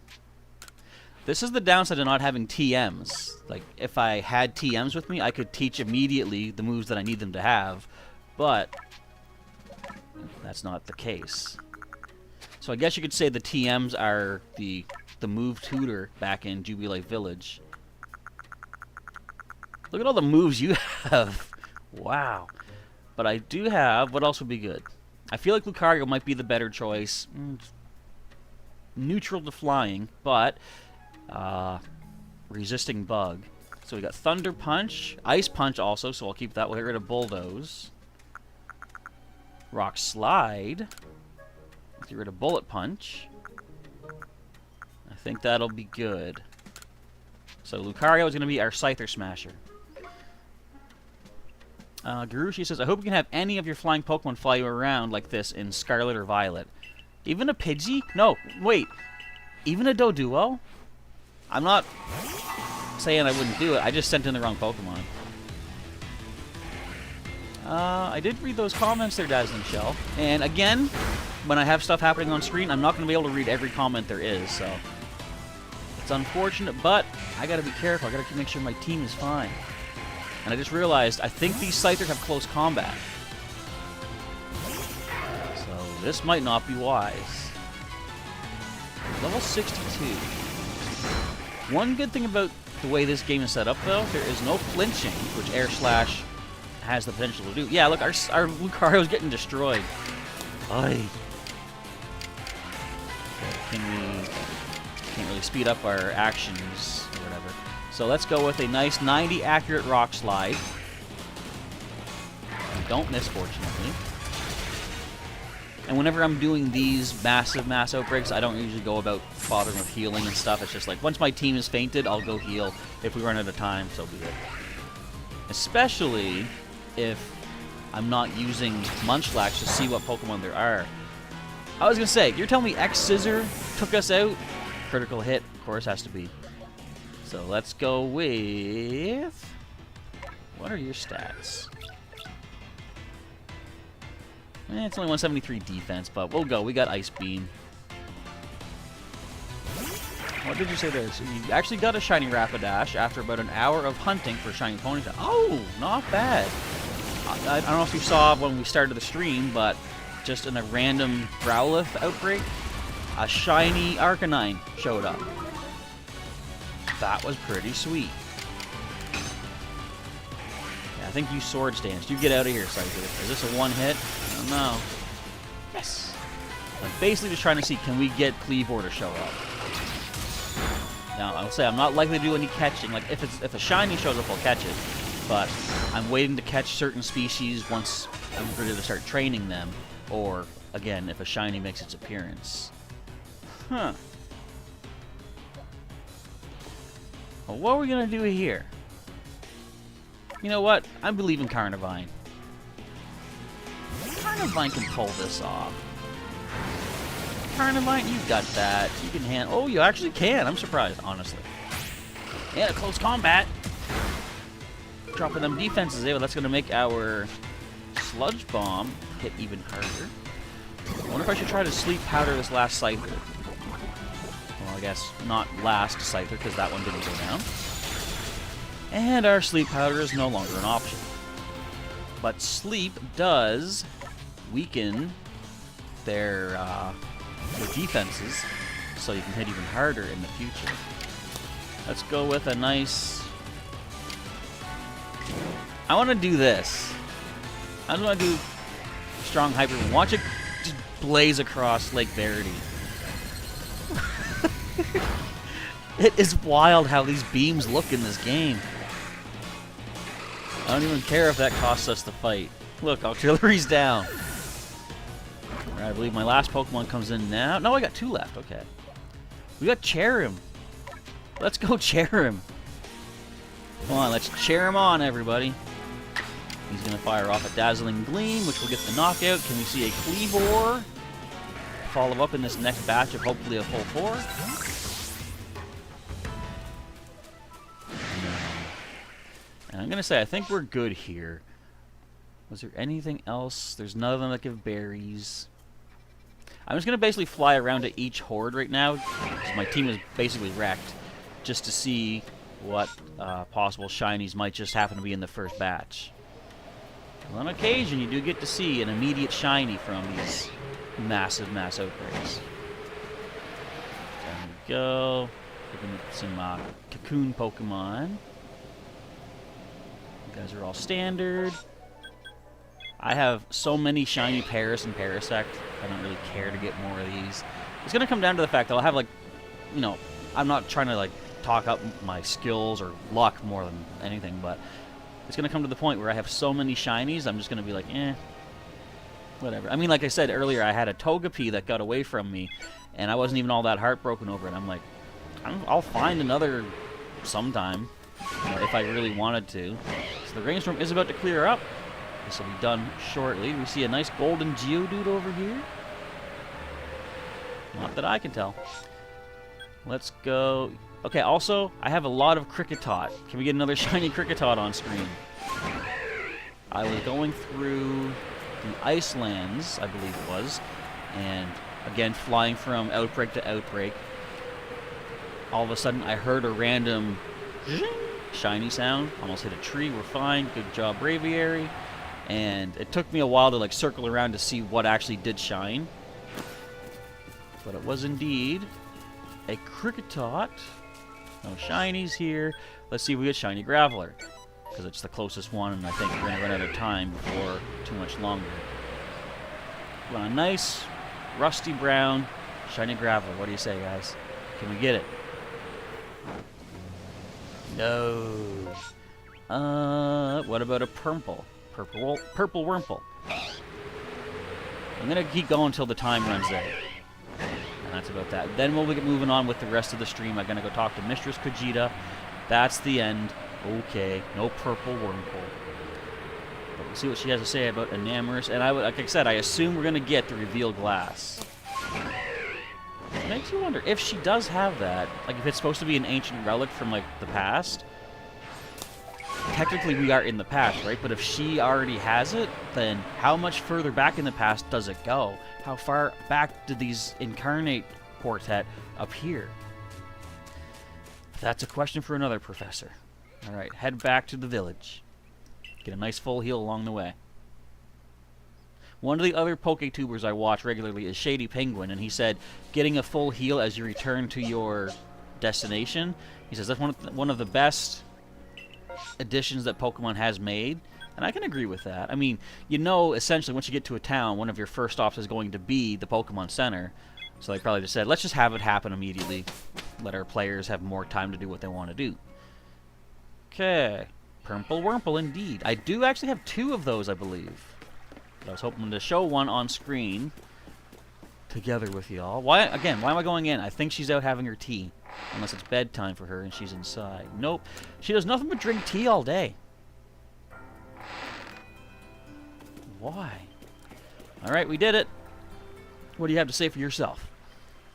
Speaker 1: This is the downside of not having TMs. Like, if I had TMs with me, I could teach immediately the moves that I need them to have, but that's not the case. So I guess you could say the TMs are the move tutor back in Jubilee Village. Look at all the moves you have. Wow. But I do have... What else would be good? I feel like Lucario might be the better choice. Neutral to flying, but... resisting bug. So we got Thunder Punch. Ice Punch also, so I'll keep that. We'll get rid of Bulldoze. Rock Slide. Let's get rid of Bullet Punch. I think that'll be good. So Lucario is going to be our Scyther Smasher. Garushi says, I hope you can have any of your flying Pokemon fly you around like this in Scarlet or Violet. Even a Pidgey? No, wait. Even a Doduo? I'm not saying I wouldn't do it. I just sent in the wrong Pokemon. I did read those comments there, Dazzling Shell. And again, when I have stuff happening on screen, I'm not going to be able to read every comment there is, so... It's unfortunate, but I gotta be careful. I gotta make sure my team is fine. And I just realized, I think these Scythers have close combat. So this might not be wise. Level 62. One good thing about the way this game is set up, though, there is no flinching, which Air Slash has the potential to do. Yeah, look, our Lucario's getting destroyed. Aye. Okay, can't really speed up our actions or whatever. So let's go with a nice 90 accurate Rock Slide. We don't miss, fortunately. And whenever I'm doing these mass outbreaks, I don't usually go about bothering with healing and stuff. It's just like, once my team is fainted, I'll go heal. If we run out of time, so be it. Especially if I'm not using Munchlax to see what Pokemon there are. I was going to say, you're telling me X-Scissor took us out? Critical hit, of course, has to be. So let's go with... What are your stats? It's only 173 defense, but we'll go. We got Ice Beam. What did you say there? So you actually got a Shiny Rapidash after about an hour of hunting for Shiny Ponyta. Oh, not bad. I don't know if you saw when we started the stream, but just in a random Growlithe outbreak, a shiny Arcanine showed up. That was pretty sweet. Yeah, I think you Swords Dance. You get out of here, Scyther. Is this a one-hit? I don't know. Yes! I'm basically just trying to see, can we get Cleavor to show up? Now, I'll say I'm not likely to do any catching. Like, if a shiny shows up, I'll catch it. But I'm waiting to catch certain species once I'm ready to start training them. Or, again, if a shiny makes its appearance. Huh. Well, what are we going to do here? You know what? I believe in Carnivine. Carnivine can pull this off. Carnivine, you got that. You can handle... Oh, you actually can. I'm surprised, honestly. Yeah, close combat. Dropping them defenses there. That's going to make our Sludge Bomb hit even harder. I wonder if I should try to Sleep Powder this last Scyther. Well, I guess not last Scyther, because that one didn't go down. And our Sleep Powder is no longer an option. But Sleep does weaken their defenses, so you can hit even harder in the future. Let's go with a nice... I want to do this. I just want to do Strong Hyper. Watch it just blaze across Lake Verity. It is wild how these beams look in this game. I don't even care if that costs us the fight. Look, artillery's down. Alright, I believe my last Pokemon comes in now. No, I got 2 left. Okay. We got Cherim. Let's go Cherim. Come on, let's cheer him on, everybody. He's going to fire off a Dazzling Gleam, which will get the knockout. Can we see a Cleavor? Follow up in this next batch of hopefully a full 4. No. And I'm going to say, I think we're good here. Was there anything else? There's none of them that give berries. I'm just going to basically fly around to each horde right now, because my team is basically wrecked, just to see what possible shinies might just happen to be in the first batch. Well, on occasion, you do get to see an immediate shiny from these massive mass outbreaks. There we go. Looking at some cocoon Pokemon. You guys are all standard. I have so many shiny Paris and Parasect, I don't really care to get more of these. It's going to come down to the fact that I'll have, like, you know, I'm not trying to, like, talk up my skills or luck more than anything, but it's going to come to the point where I have so many shinies, I'm just going to be like, whatever. I mean, like I said earlier, I had a Togepi that got away from me, and I wasn't even all that heartbroken over it. I'm like, I'll find another sometime, you know, if I really wanted to. So the rainstorm is about to clear up. This will be done shortly. We see a nice golden Geodude over here. Not that I can tell. Let's go. Okay, also, I have a lot of Kricketot. Can we get another shiny Kricketot on screen? I was going through the Icelands, I believe it was, and again, flying from outbreak to outbreak. All of a sudden, I heard a random shiny sound. Almost hit a tree. We're fine. Good job, Braviary. And it took me a while to, like, circle around to see what actually did shine. But it was indeed a Kricketot. No shinies here. Let's see if we get shiny Graveler, because it's the closest one, and I think we're going to run out of time before too much longer. We want a nice, rusty brown, shiny Graveler. What do you say, guys? Can we get it? No. What about a Purple Wurmple? I'm going to keep going until the time runs out. And that's about that. Then we'll get moving on with the rest of the stream. I'm going to go talk to Mistress Khajiit. That's the end. Okay, no Purple Wurmple. But we'll see what she has to say about Enamorus. And like I said, I assume we're going to get the reveal glass. It makes you wonder if she does have that. Like, if it's supposed to be an ancient relic from, like, the past. Technically, we are in the past, right? But if she already has it, then how much further back in the past does it go? How far back did these incarnate quartet appear? That's a question for another professor. Alright, head back to the village. Get a nice full heal along the way. One of the other PokeTubers I watch regularly is Shady Penguin, and he said getting a full heal as you return to your destination, he says that's one of the best additions that Pokemon has made, and I can agree with that. I mean, you know, essentially, once you get to a town, one of your first stops is going to be the Pokemon Center, so they probably just said, let's just have it happen immediately. Let our players have more time to do what they want to do. Okay. Purple Wurmple, indeed. I do actually have 2 of those, I believe. I was hoping to show one on screen together with y'all. Why am I going in? I think she's out having her tea. Unless it's bedtime for her and she's inside. Nope. She does nothing but drink tea all day. Why? Alright, we did it. What do you have to say for yourself?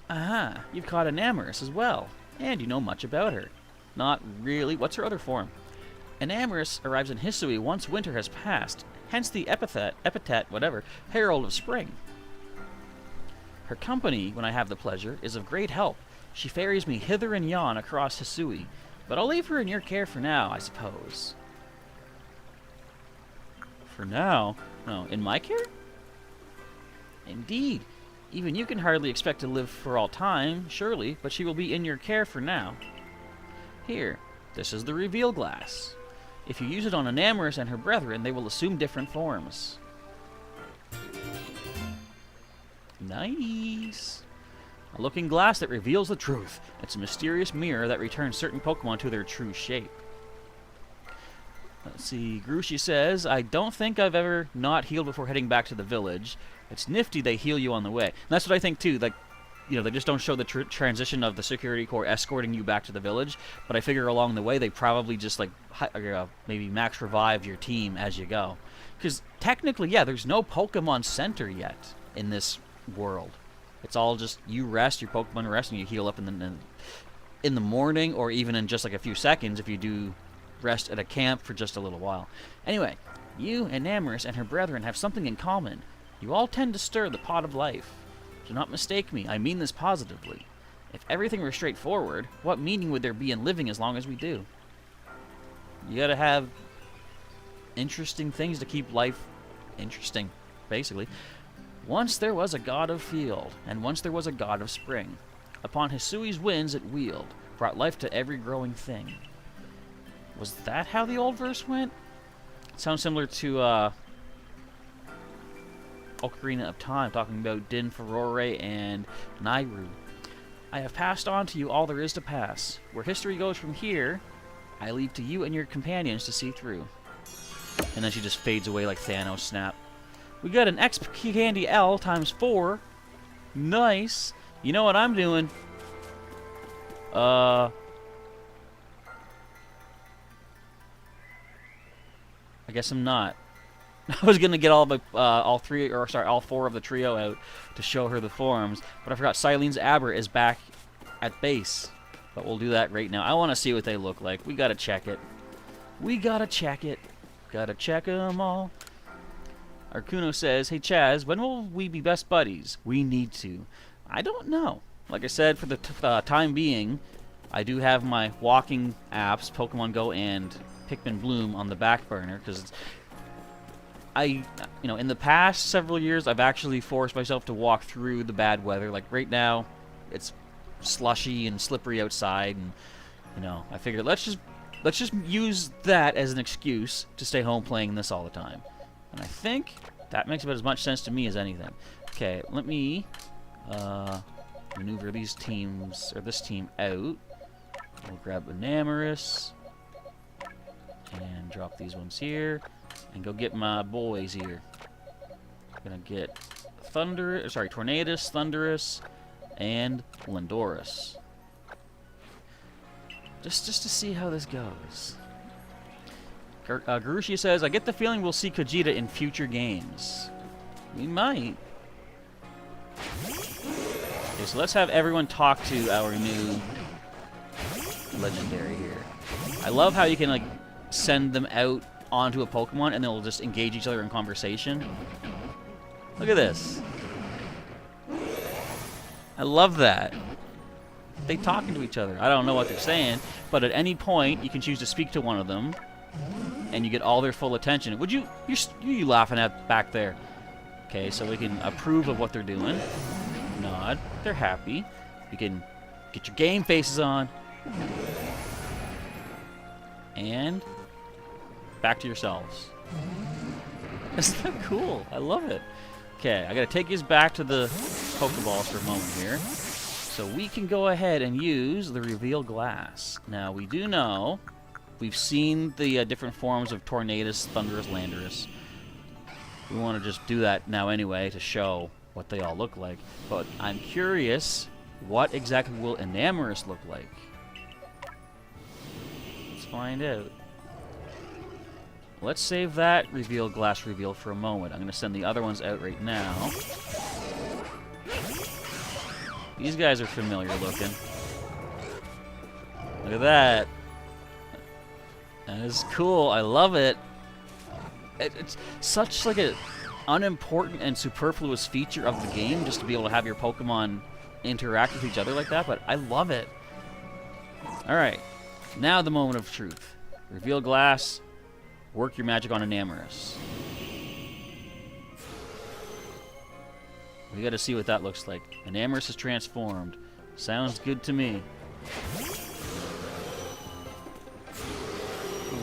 Speaker 1: Aha, you've caught Enamorus as well. And you know much about her. Not really. What's her other form? Enamorus arrives in Hisui once winter has passed. Hence the epithet, whatever, Herald of Spring. Her company, when I have the pleasure, is of great help. She ferries me hither and yon across Hisui, but I'll leave her in your care for now, I suppose. For now? No, in my care? Indeed. Even you can hardly expect to live for all time, surely, but she will be in your care for now. Here, this is the reveal glass. If you use it on Enamorus and her brethren, they will assume different forms. Nice. A looking glass that reveals the truth. It's a mysterious mirror that returns certain Pokemon to their true shape. Let's see, Grushi says, I don't think I've ever not healed before heading back to the village. It's nifty they heal you on the way. And that's what I think too, like, you know, they just don't show the transition of the security corps escorting you back to the village, but I figure along the way they probably just, like, maybe max revive your team as you go. Because technically, yeah, there's no Pokemon Center yet in this world. It's all just you rest, your Pokemon rest, and you heal up in the morning, or even in just like a few seconds if you do rest at a camp for just a little while. Anyway, you and Namorous and her brethren have something in common. You all tend to stir the pot of life. Do not mistake me, I mean this positively. If everything were straightforward, what meaning would there be in living as long as we do? You gotta have interesting things to keep life interesting, basically. Once there was a god of field, and once there was a god of spring. Upon Hisui's winds it wheeled, brought life to every growing thing. Was that how the old verse went? It sounds similar to Ocarina of Time, talking about Din Furore and Nairu. I have passed on to you all there is to pass. Where history goes from here, I leave to you and your companions to see through. And then she just fades away like Thanos snap. We got an XP Candy L times 4. Nice. You know what I'm doing? I guess I'm not. I was gonna get all four of the trio out to show her the forms, but I forgot Silene's Aber is back at base. But we'll do that right now. I want to see what they look like. We gotta check it. We gotta check it. Gotta check them all. Arcuno says, hey Chaz, when will we be best buddies? We need to. I don't know. Like I said, for the time being, I do have my walking apps, Pokemon Go and Pikmin Bloom, on the back burner, because in the past several years, I've actually forced myself to walk through the bad weather. Like right now, it's slushy and slippery outside, and I figured let's just use that as an excuse to stay home playing this all the time. And I think that makes about as much sense to me as anything. Okay, let me maneuver these teams, or this team out. We'll grab Enamorous and drop these ones here, and go get my boys here. I'm gonna get Tornadus, Thundurus, and Lindorus. Just to see how this goes. Garushi says, I get the feeling we'll see Khajiit in future games. We might. Okay, so let's have everyone talk to our new legendary here. I love how you can like send them out onto a Pokemon and they'll just engage each other in conversation. Look at this. I love that. They talking to each other. I don't know what they're saying, but at any point you can choose to speak to one of them and you get all their full attention. Would you laughing at back there? Okay, so we can approve of what they're doing. Nod. They're happy. You can get your game faces on. And back to yourselves. Isn't that cool? I love it. Okay, I gotta take you back to the Pokeballs for a moment here. So we can go ahead and use the Reveal Glass. Now, we do know, we've seen the different forms of Tornadus, Thundurus, Landorus. We want to just do that now anyway to show what they all look like. But I'm curious, what exactly will Enamorous look like? Let's find out. Let's save that Glass reveal for a moment. I'm going to send the other ones out right now. These guys are familiar looking. Look at that. That is cool. I love it. It's such like an unimportant and superfluous feature of the game just to be able to have your Pokemon interact with each other like that, but I love it. Alright. Now the moment of truth. Reveal Glass. Work your magic on Enamorous. We gotta see what that looks like. Enamorous is transformed. Sounds good to me.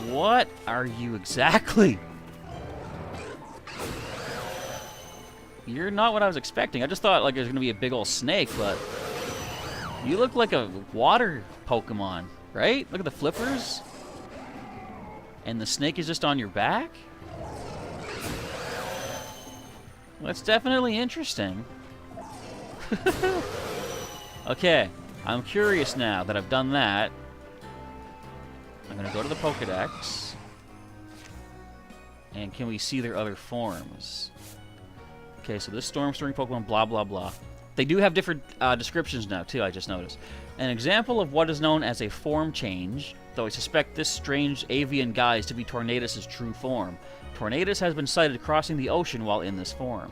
Speaker 1: What are you exactly? You're not what I was expecting. I just thought like there's gonna be a big old snake, but you look like a water Pokemon, right? Look at the flippers. and the snake is just on your back? Well, that's definitely interesting. Okay, I'm curious now that I've done that. I'm going to go to the Pokédex. And can we see their other forms? Okay, so this Storm Stirring Pokemon, blah, blah, blah. They do have different descriptions now, too, I just noticed. An example of what is known as a form change, though I suspect this strange avian guise to be Tornadus' true form. Tornadus has been sighted crossing the ocean while in this form.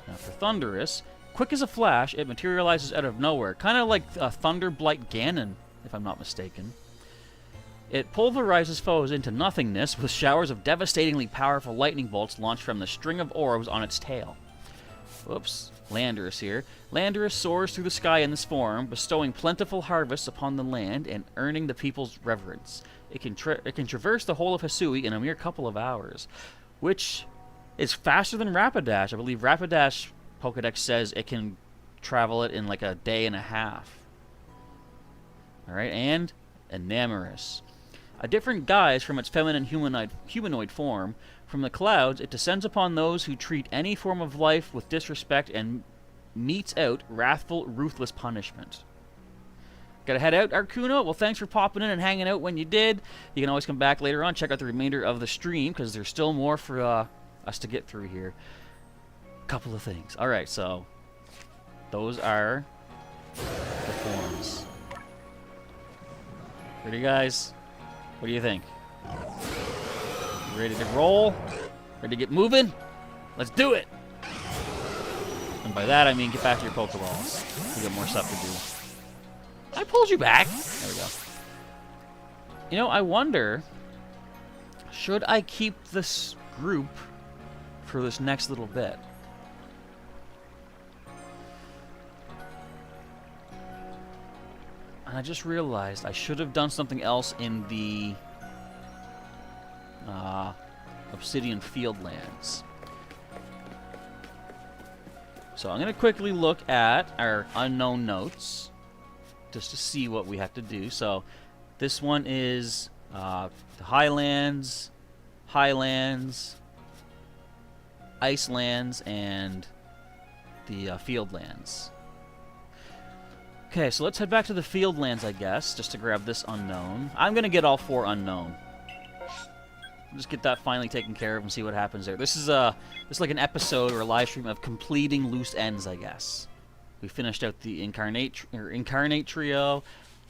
Speaker 1: Now for Thundurus, quick as a flash, it materializes out of nowhere, kind of like Thunderblight Ganon, if I'm not mistaken. It pulverizes foes into nothingness with showers of devastatingly powerful lightning bolts launched from the string of orbs on its tail. Whoops. Landorus here. Landorus soars through the sky in this form, bestowing plentiful harvests upon the land and earning the people's reverence. It can traverse the whole of Hisui in a mere couple of hours, which is faster than Rapidash. I believe Rapidash Pokédex says it can travel it in like a day and a half. Alright, and Enamorous. A different guise from its feminine humanoid form. From the clouds, it descends upon those who treat any form of life with disrespect and metes out wrathful, ruthless punishment. Gotta head out, Arcuno? Well, thanks for popping in and hanging out when you did. You can always come back later on, check out the remainder of the stream, because there's still more for us to get through here. Couple of things. Alright, so those are the forms. Ready, guys? What do you think? You ready to roll? Ready to get moving? Let's do it! And by that, I mean get back to your Pokeballs. We got more stuff to do. I pulled you back! There we go. You know, I wonder, should I keep this group for this next little bit? And I just realized I should have done something else in the Obsidian Fieldlands. So I'm going to quickly look at our unknown notes just to see what we have to do. So this one is the Highlands, Icelands, and the Fieldlands. Okay, so let's head back to the Fieldlands, I guess, just to grab this unknown. I'm going to get all 4 unknown. Just get that finally taken care of and see what happens there. This is like an episode or a live stream of completing loose ends, I guess. We finished out the Incarnate trio.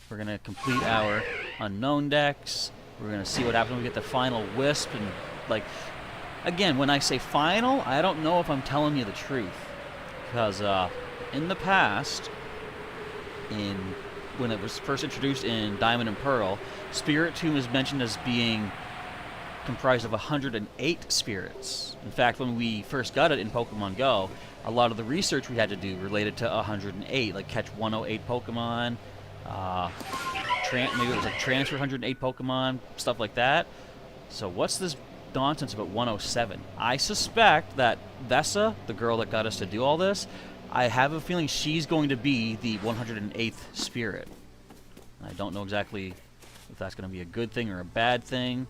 Speaker 1: We're going to complete our unknown decks. We're going to see what happens when we get the final Wisp. And, like, again, when I say final, I don't know if I'm telling you the truth. Because in the past, when it was first introduced in Diamond and Pearl, Spirit Tomb is mentioned as being comprised of 108 spirits. In fact, when we first got it in Pokemon Go, a lot of the research we had to do related to 108, like catch 108 Pokemon, maybe it was like transfer 108 Pokemon, stuff like that. So what's this nonsense about 107? I suspect that Vessa, the girl that got us to do all this, I have a feeling she's going to be the 108th spirit. I don't know exactly if that's going to be a good thing or a bad thing,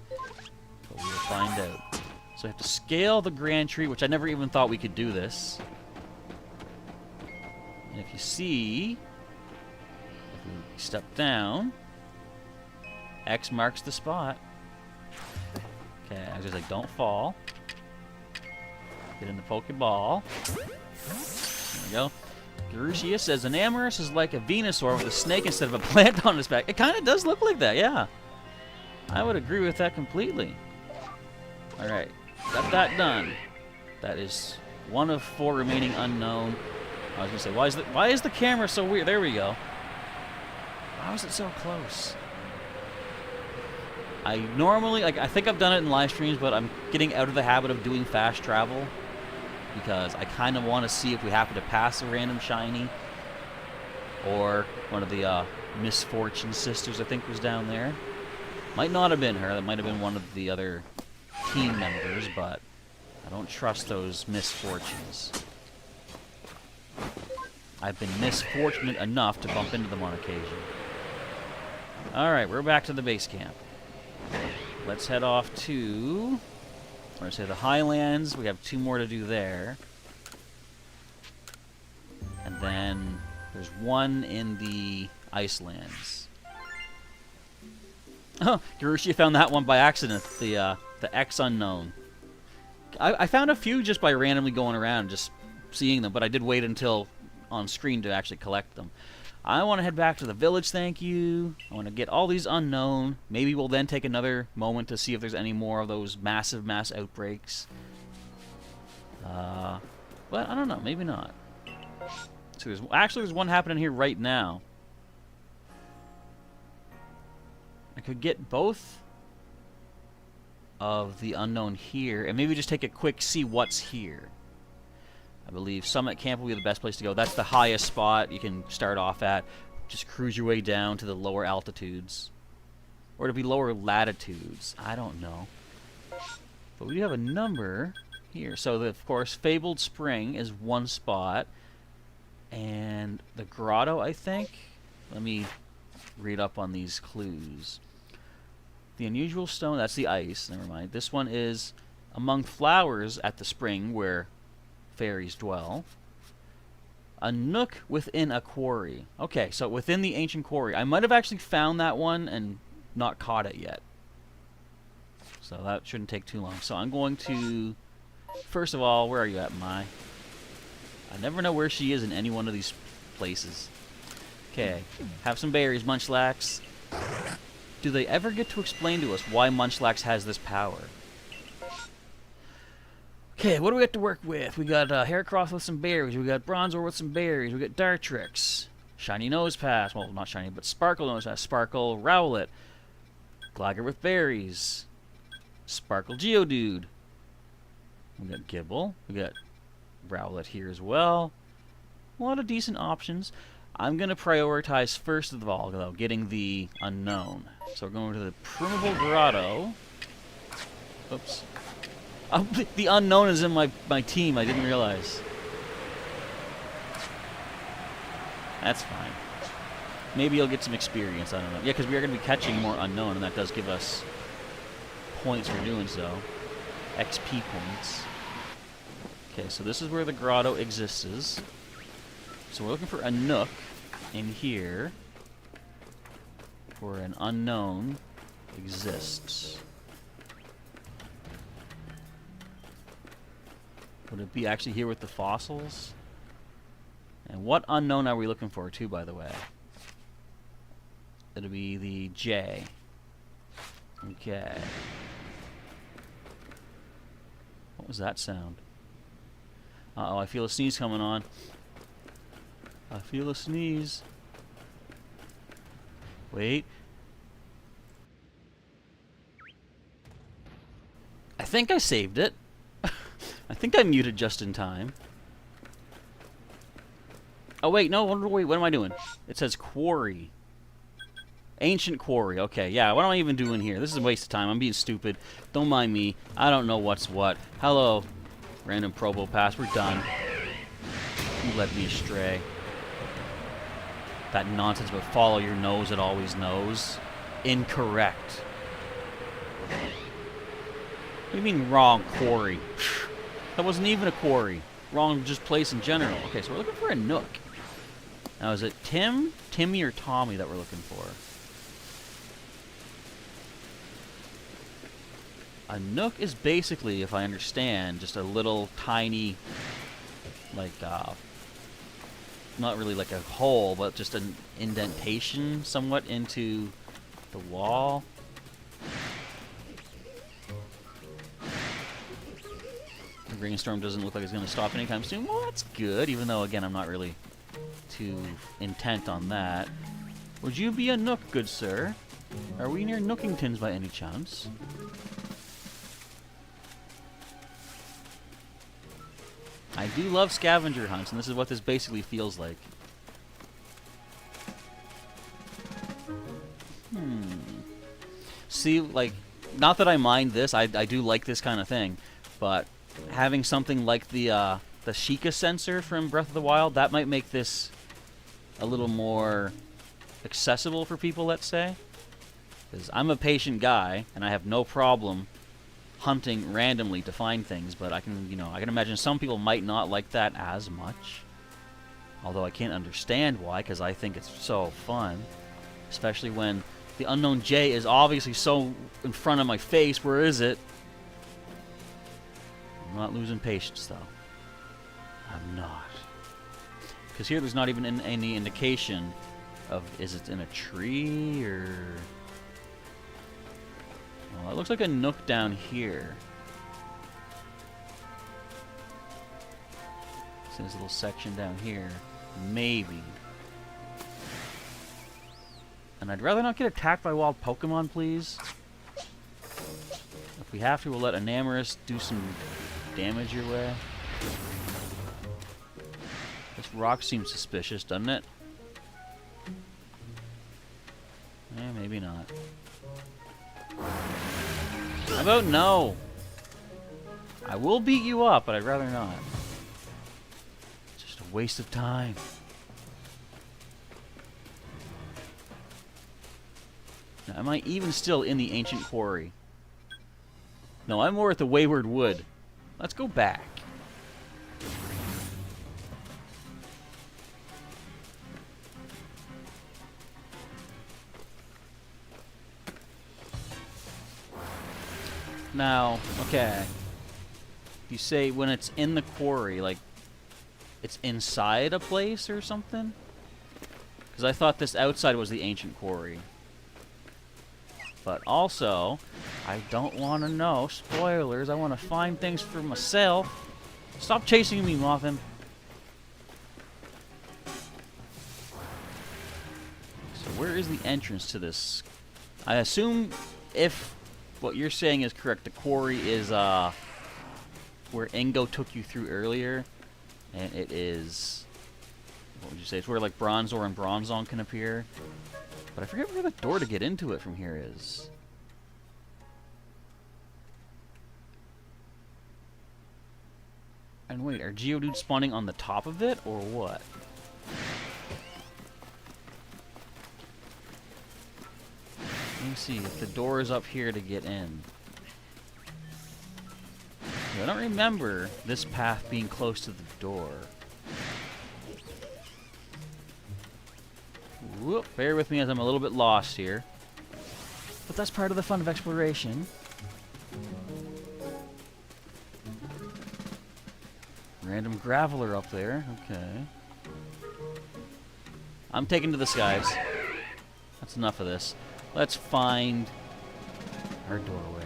Speaker 1: but we will find out. So we have to scale the Grand Tree, which I never even thought we could do this. And if you see, if we step down, X marks the spot. Okay, I was just like, don't fall. Get in the Pokeball. There we go. Garushia says, Enamorous is like a Venusaur with a snake instead of a plant on his back. It kind of does look like that, yeah. I would agree with that completely. Alright, got that done. That is one of 4 remaining unknown. I was going to say, why is the camera so weird? There we go. Why was it so close? I normally, I think I've done it in live streams, but I'm getting out of the habit of doing fast travel because I kind of want to see if we happen to pass a random shiny or one of the Misfortune sisters, I think, was down there. Might not have been her. That might have been one of the other team members, but I don't trust those misfortunes. I've been misfortunate enough to bump into them on occasion. Alright, we're back to the base camp. let's head off to, I'm going to say the Highlands. We have 2 more to do there. And then there's 1 in the Icelands. Oh, Garushi found that one by accident, the X unknown. I found a few just by randomly going around, just seeing them, but I did wait until on screen to actually collect them. I want to head back to the village, thank you. I want to get all these unknown. Maybe we'll then take another moment to see if there's any more of those massive mass outbreaks. But I don't know, maybe not. So there's one happening here right now. I could get both of the unknown here, and maybe just take a quick see what's here. I believe Summit Camp will be the best place to go. That's the highest spot you can start off at. Just cruise your way down to the lower altitudes. Or to be lower latitudes. I don't know. But we do have a number here. So, of course, Fabled Spring is 1 spot. And the grotto, I think. Let me read up on these clues. The unusual stone, that's the ice. Never mind. This one is among flowers at the spring where fairies dwell. A nook within a quarry. Okay, so within the Ancient Quarry. I might have actually found that one and not caught it yet. So that shouldn't take too long. So I'm going to... First of all, where are you at, Mai? I never know where she is in any one of these places. Okay, have some berries, Munchlax. Do they ever get to explain to us why Munchlax has this power? Okay, what do we have to work with? We got Heracross with some berries. We got Bronzor with some berries. We got Dartrix. Shiny Nosepass. Well, not shiny, but Sparkle Nosepass. Sparkle Rowlet. Gligar with berries. Sparkle Geodude. We got Gibble. We got Rowlet here as well. A lot of decent options. I'm going to prioritize first of all, though, getting the unknown. So we're going to the Primeval Grotto. Oops. The unknown is in my team. I didn't realize. That's fine. Maybe you'll get some experience. I don't know. Yeah, because we are going to be catching more unknown, and that does give us points for doing so. XP points. Okay, so this is where the grotto exists. So we're looking for a nook in here where an unknown exists. Would it be actually here with the fossils? And what unknown are we looking for, too, by the way? It'll be the J. Okay. What was that sound? Uh-oh, I feel a sneeze coming on. I feel a sneeze. Wait. I think I saved it. I think I muted just in time. Oh, wait, no, wait, what am I doing? It says Quarry. Ancient Quarry, okay, yeah, what am I even doing here? This is a waste of time, I'm being stupid. Don't mind me, I don't know what's what. Hello, random Probo Pass, we're done. You led me astray. That nonsense about follow your nose, it always knows. Incorrect. What do you mean wrong quarry? That wasn't even a quarry. Wrong just place in general. Okay, so we're looking for a nook. Now is it Tim, Timmy, or Tommy that we're looking for? A nook is basically, if I understand, just a little tiny, like, not really like a hole, but just an indentation somewhat into the wall. The rainstorm doesn't look like it's going to stop anytime soon. Well, that's good, even though, again, I'm not really too intent on that. Would you be a nook, good sir? Are we near Nookingtons by any chance? I do love scavenger hunts, and this is what this basically feels like. See, like, not that I mind this, I do like this kind of thing, but having something like the Sheikah sensor from Breath of the Wild, that might make this a little more accessible for people, let's say. Because I'm a patient guy, and I have no problem hunting randomly to find things, but I can, I can imagine some people might not like that as much. Although I can't understand why, because I think it's so fun. Especially when the unknown J is obviously so in front of my face. Where is it? I'm not losing patience, though. I'm not. Because here there's not even any indication of, is it in a tree, or... Well, it looks like a nook down here. See this little section down here. Maybe. And I'd rather not get attacked by wild Pokemon, please. If we have to, we'll let Enamorus do some damage your way. This rock seems suspicious, doesn't it? Maybe not. How about no? I will beat you up, but I'd rather not. It's just a waste of time. Now, am I even still in the Ancient Quarry? No, I'm more at the Wayward Wood. Let's go back. Now, okay. You say when it's in the quarry, like, it's inside a place or something? Because I thought this outside was the Ancient Quarry. But also, I don't want to know. Spoilers, I want to find things for myself. Stop chasing me, Muffin. So where is the entrance to this? I assume if what you're saying is correct, the quarry is where Ingo took you through earlier. And it is... What would you say? It's where like Bronzor and Bronzong can appear. But I forget where the door to get into it from here is. And wait, are Geodudes spawning on the top of it, or what? Let me see if the door is up here to get in. I don't remember this path being close to the door. Whoop, bear with me as I'm a little bit lost here. But that's part of the fun of exploration. Random graveler up there. Okay. I'm taking to the skies. That's enough of this. Let's find our doorway.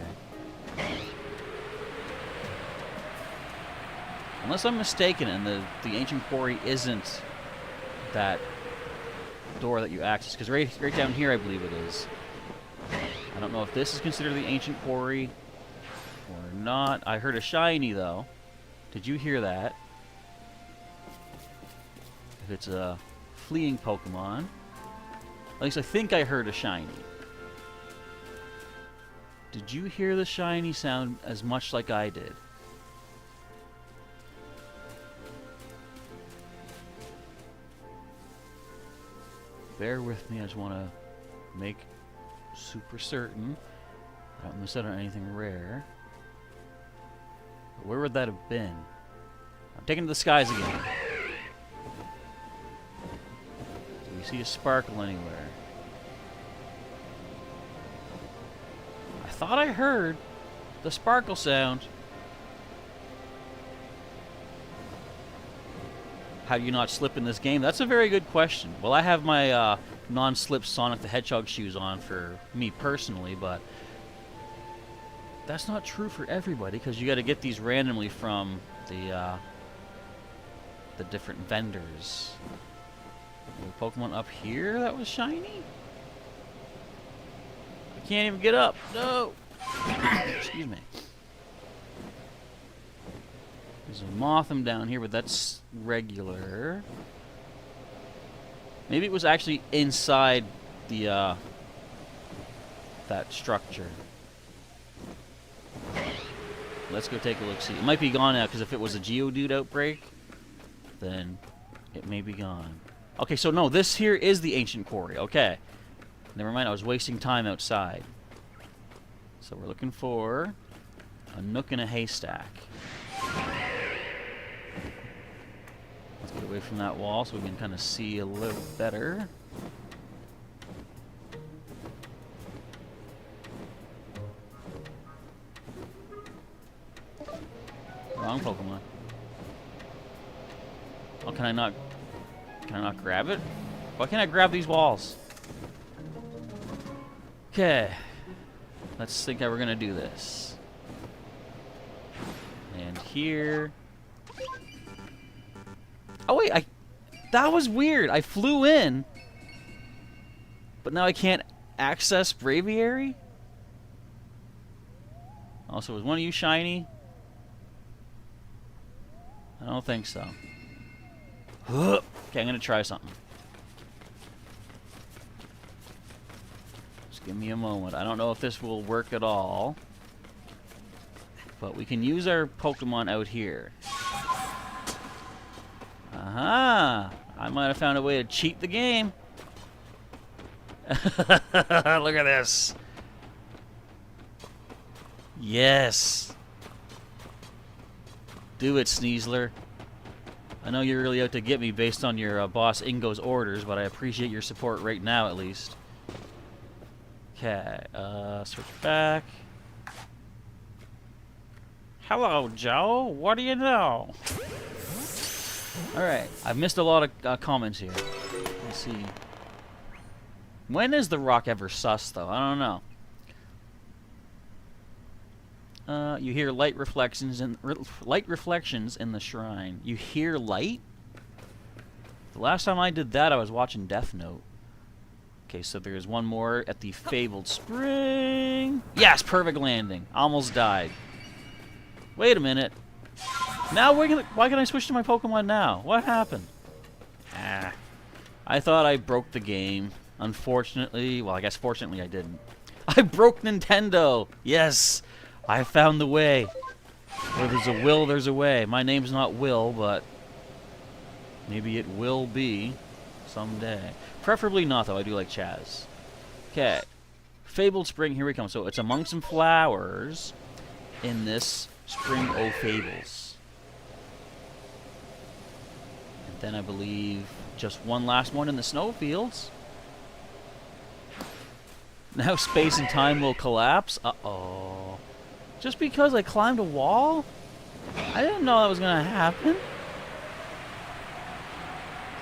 Speaker 1: Unless I'm mistaken and the Ancient Quarry isn't that door that you access, because right down here I believe it is. I don't know if this is considered the Ancient Quarry or not. I heard a shiny though. Did you hear that? If it's a fleeing Pokemon. At least I think I heard a shiny. Did you hear the shiny sound as much like I did? Bear with me, I just want to make super certain I don't miss out on anything rare. Where would that have been? I'm taking to the skies again. Do you see a sparkle anywhere? I thought I heard the sparkle sound. How do you not slip in this game? That's a very good question. Well, I have my non-slip Sonic the Hedgehog shoes on for me personally, but that's not true for everybody, because you got to get these randomly from the different vendors. Pokemon up here that was shiny? I can't even get up. No! Excuse me. There's a Mothim down here, but that's regular. Maybe it was actually inside the that structure. Let's go take a look. See, it might be gone now, because if it was a Geodude outbreak, then it may be gone. Okay, so no, this here is the Ancient Quarry. Okay. Never mind, I was wasting time outside. So we're looking for a nook in a haystack. Let's get away from that wall so we can kind of see a little better. Wrong Pokemon. Oh, can I not grab it? Why can't I grab these walls? Okay. Let's think how we're gonna do this. And here. Oh wait, that was weird. I flew in, but now I can't access Braviary? Also, was one of you shiny? I don't think so. Okay, I'm gonna try something. Just give me a moment. I don't know if this will work at all, but we can use our Pokemon out here. Aha! I might have found a way to cheat the game. Look at this. Yes. Do it, Sneasler. I know you're really out to get me based on your boss Ingo's orders, but I appreciate your support right now, at least. Okay, switch back. Hello, Joe. What do you know? Alright, I've missed a lot of comments here. Let's see. When is the rock ever sus, though? I don't know. You hear light reflections in the shrine. You hear light? The last time I did that, I was watching Death Note. Okay, so there's one more at the Fabled Spring. Yes, perfect landing. Almost died. Wait a minute. Now why can I switch to my Pokemon now? What happened? Ah. I thought I broke the game. Unfortunately, well, I guess fortunately I didn't. I broke Nintendo! Yes! I found the way. Where there's a will, there's a way. My name's not Will, but maybe it will be someday. Preferably not, though. I do like Chaz. Okay. Fabled Spring, here we come. So it's among some flowers in this Spring o' Fables. And then I believe just one last one in the snowfields. Now space and time will collapse. Uh-oh. Just because I climbed a wall? I didn't know that was going to happen.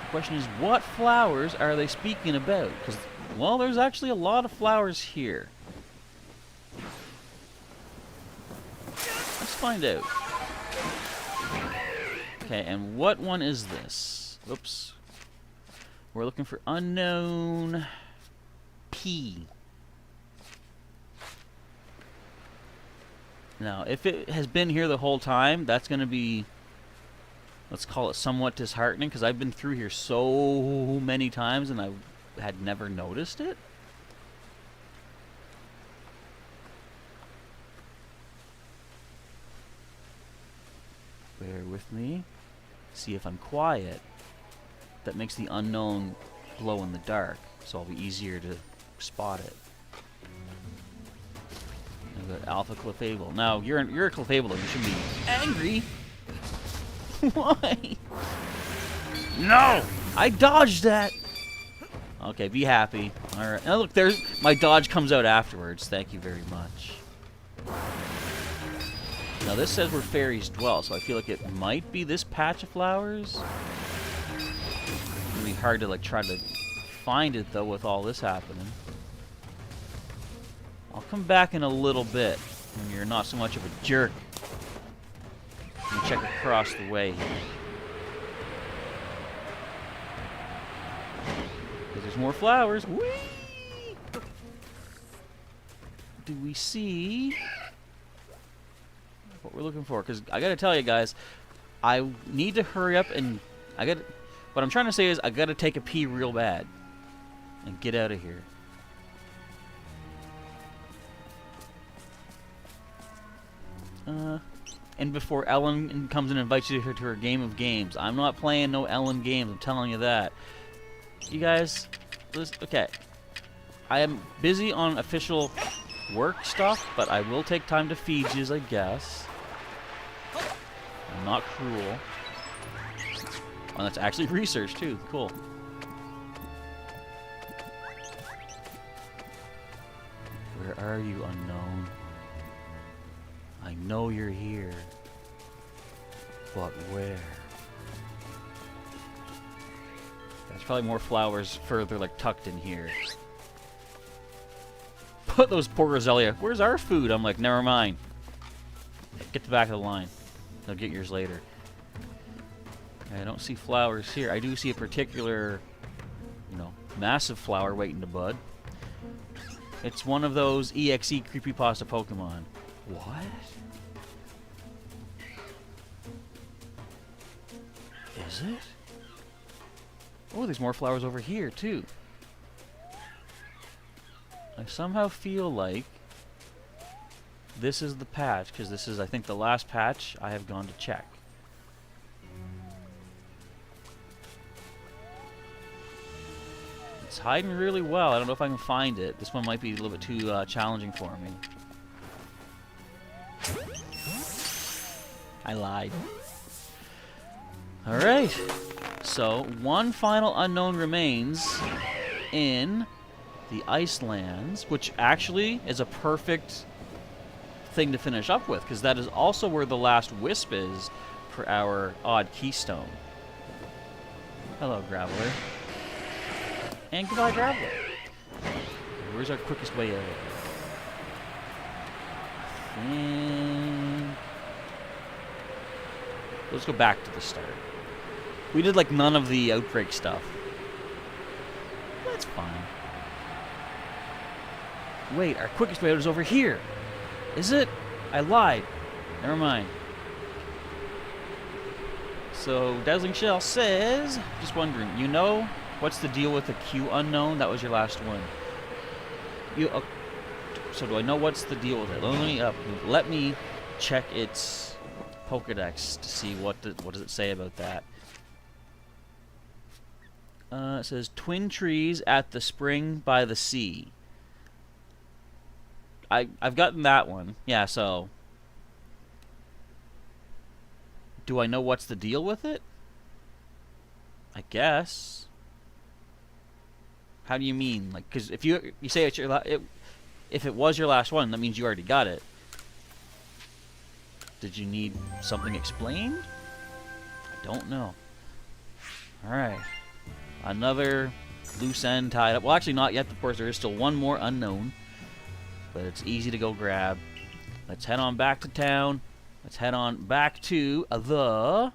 Speaker 1: The question is, what flowers are they speaking about? Because, well, there's actually a lot of flowers here. Let's find out. Okay, and what one is this? Oops. We're looking for unknown P. Now, if it has been here the whole time, that's going to be, let's call it somewhat disheartening, because I've been through here so many times and I had never noticed it. Bear with me. See if I'm quiet. That makes the unknown glow in the dark, so it'll be easier to spot it. I've got Alpha Clefable. Now, you're a Clefable, you should be angry. Why? No! I dodged that! Okay, be happy. Alright. Now look, there's my dodge comes out afterwards. Thank you very much. Now this says where fairies dwell, so I feel like it might be this patch of flowers. It's gonna be hard to like try to find it though with all this happening. I'll come back in a little bit when you're not so much of a jerk. Let me check across the way here. There's more flowers. Whee! Do we see what we're looking for? Because I gotta tell you guys, I need to hurry up and what I'm trying to say is I gotta take a pee real bad and get out of here. And before Ellen comes and invites you to her game of games. I'm not playing no Ellen games, I'm telling you that. You guys, listen, okay. I am busy on official work stuff, but I will take time to feed yous, I guess. I'm not cruel. Oh, that's actually research, too. Cool. Where are you, unknown? I know you're here. But where? There's probably more flowers further, like, tucked in here. Put those poor Roselia. Where's our food? I'm like, never mind. Get to the back of the line. They'll get yours later. I don't see flowers here. I do see a particular, you know, massive flower waiting to bud. It's one of those EXE creepypasta Pokemon. What? Is it? Oh, there's more flowers over here, too. I somehow feel like this is the patch, because this is, I think, the last patch I have gone to check. It's hiding really well. I don't know if I can find it. This one might be a little bit too challenging for me. I lied. Alright. So, one final unknown remains in the Icelands, which actually is a perfect thing to finish up with, because that is also where the last Wisp is for our odd keystone. Hello, Graveler. And goodbye, Graveler. Where's our quickest way out? Let's go back to the start. We did like none of the outbreak stuff. That's fine. Wait, our quickest way out is over here. Is it? I lied. Never mind. So, Dazzling Shell says, just wondering, you know what's the deal with the Q unknown? That was your last one. So do I know what's the deal with it? Let me check its Pokedex to see what does it say about that. It says, twin trees at the spring by the sea. I've gotten that one. Yeah, so... Do I know what's the deal with it? I guess. How do you mean? Like, because if you say it's your if it was your last one, that means you already got it. Did you need something explained? I don't know. All right, another loose end tied up. Well, actually, not yet. Of course, there is still one more unknown, but it's easy to go grab. Let's head on back to town. Let's head on back to the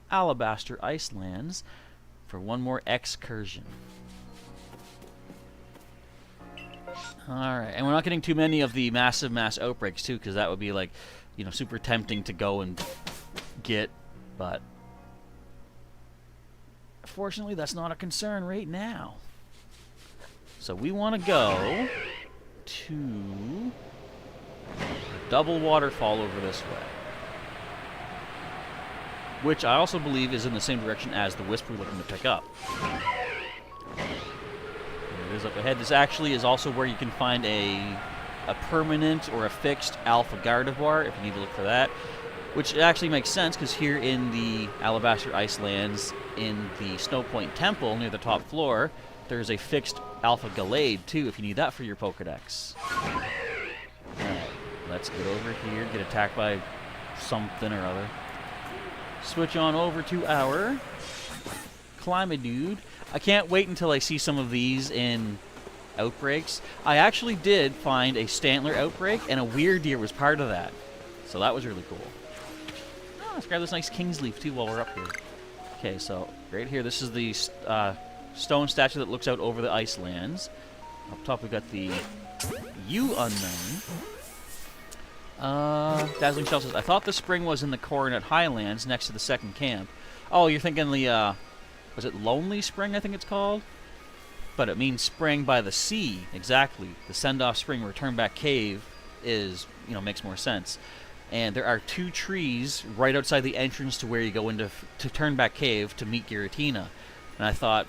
Speaker 1: Alabaster Icelands for one more excursion. Alright, and we're not getting too many of the mass outbreaks, too, because that would be, like, you know, super tempting to go and get, but... Fortunately, that's not a concern right now. So we want to go to a double waterfall over this way. Which I also believe is in the same direction as the Wisp we're looking to pick up. There it is up ahead. This actually is also where you can find a permanent or a fixed Alpha Gardevoir, if you need to look for that. Which actually makes sense, because here in the Alabaster Icelands, in the Snow Point Temple, near the top floor, there's a fixed Alpha Gallade, too, if you need that for your Pokedex. Alright, let's get over here, get attacked by something or other. Switch on over to our Climadude. I can't wait until I see some of these in outbreaks. I actually did find a Stantler outbreak, and a Weirdeer was part of that. So that was really cool. Oh, let's grab this nice Kingsleaf, too, while we're up here. Okay, so right here, this is the stone statue that looks out over the Icelands. Up top, we've got the U Unknown. Dazzling Shell says, I thought the spring was in the Coronet Highlands next to the second camp. Oh, you're thinking the, was it Lonely Spring, I think it's called? But it means spring by the sea, exactly. The Send-Off Spring Return Back Cave is, you know, makes more sense. And there are 2 trees right outside the entrance to where you go into to Turn Back Cave to meet Giratina. And I thought,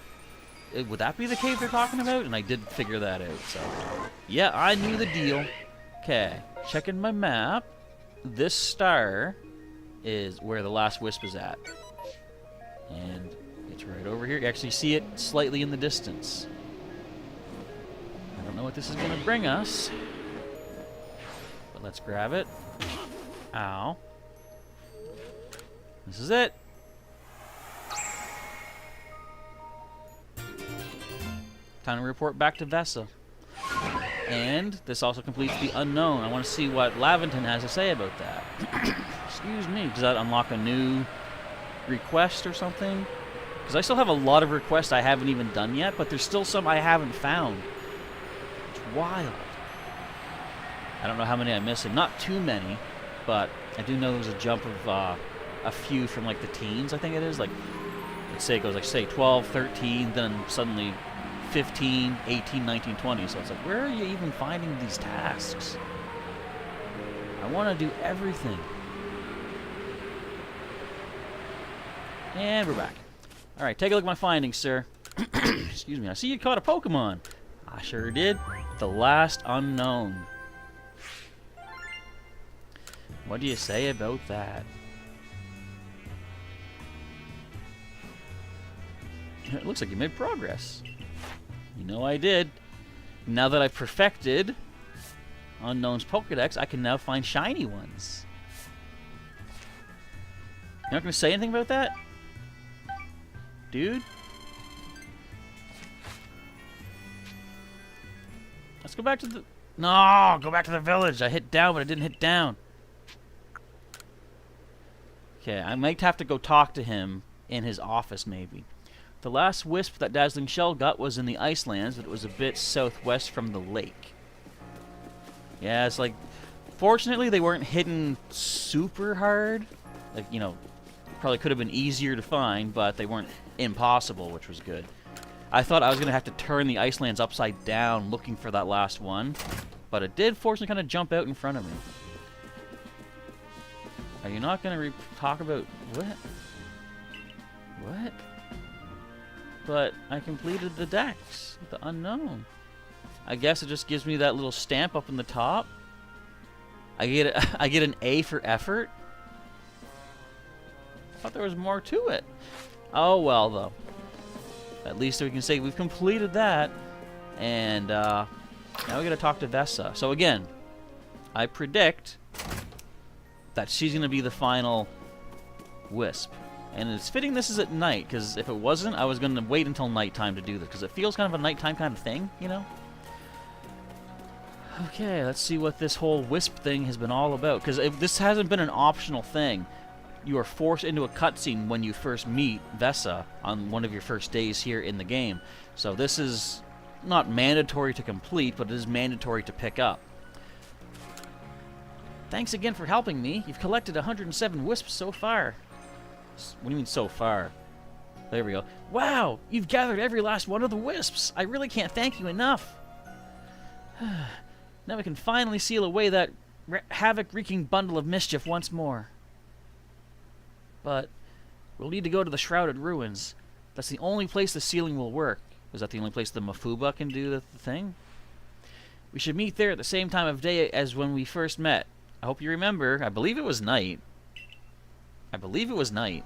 Speaker 1: would that be the cave they're talking about? And I did figure that out, so. Yeah, I knew the deal. Okay, checking my map. This star is where the last Wisp is at. And it's right over here. You actually see it slightly in the distance. I don't know what this is going to bring us. But let's grab it. Ow. This is it. Time to report back to Vesa. And this also completes the unknown. I want to see what Laventon has to say about that. Excuse me. Does that unlock a new request or something? Because I still have a lot of requests I haven't even done yet, but there's still some I haven't found. It's wild. I don't know how many I'm missing. Not too many, but I do know there's a jump of a few from like the teens, I think it is. Like, let's say it goes like, say, 12, 13, then suddenly 15, 18, 19, 20. So it's like, where are you even finding these tasks? I want to do everything. And we're back. Alright, take a look at my findings, sir. Excuse me. I see you caught a Pokemon. I sure did. The last unknown. What do you say about that? It looks like you made progress. You know I did. Now that I've perfected Unknown's Pokedex, I can now find shiny ones. You're not going to say anything about that? Dude? Let's go back to the... No! Go back to the village! I hit down, but I didn't hit down. Okay, I might have to go talk to him in his office, maybe. The last Wisp that Dazzling Shell got was in the Icelands, but it was a bit southwest from the lake. Yeah, it's like... Fortunately, they weren't hidden super hard. Like, you know, probably could have been easier to find, but they weren't impossible, which was good. I thought I was going to have to turn the Icelands upside down looking for that last one, but it did fortunately kind of jump out in front of me. Are you not going to talk about... What? What? But I completed the dex, the unknown. I guess it just gives me that little stamp up in the top. I get an A for effort. I thought there was more to it. Oh well, though. At least we can say we've completed that, and now we gotta talk to Vesa. So again, I predict that she's gonna be the final Wisp. And it's fitting this is at night, because if it wasn't, I was going to wait until nighttime to do this, because it feels kind of a nighttime kind of thing, you know? Okay, let's see what this whole Wisp thing has been all about, because if this hasn't been an optional thing, you are forced into a cutscene when you first meet Vesa on one of your first days here in the game. So this is not mandatory to complete, but it is mandatory to pick up. Thanks again for helping me. You've collected 107 Wisps so far. What do you mean, so far? There we go. Wow! You've gathered every last one of the Wisps! I really can't thank you enough! Now we can finally seal away that havoc-wreaking bundle of mischief once more. But we'll need to go to the Shrouded Ruins. That's the only place the sealing will work. Is that the only place the Mafuba can do the thing? We should meet there at the same time of day as when we first met. I hope you remember. I believe it was night. I believe it was night.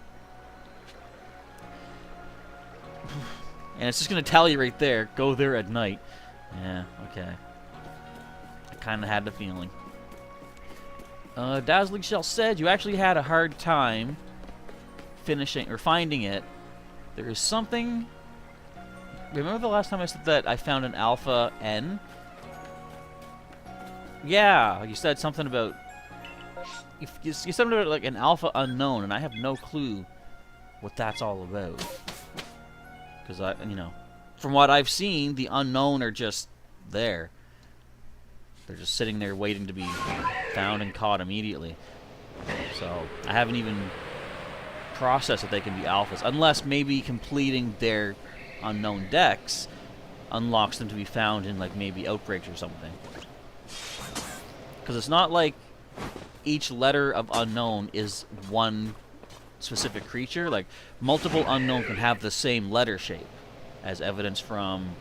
Speaker 1: And it's just going to tell you right there, go there at night. Yeah, okay. I kind of had the feeling. Dazzling Shell said you actually had a hard time finishing or finding it. There is something... Remember the last time I said that I found an Alpha N? Yeah, you said something about... You said something about like an Alpha Unknown, and I have no clue what that's all about. Because you know, from what I've seen, the Unknown are just there. They're just sitting there waiting to be found and caught immediately. So I haven't even processed that they can be alphas, unless maybe completing their Unknown decks unlocks them to be found in like maybe outbreaks or something. Because it's not like each letter of Unknown is one specific creature. Like, multiple Unknown can have the same letter shape. as evidence from,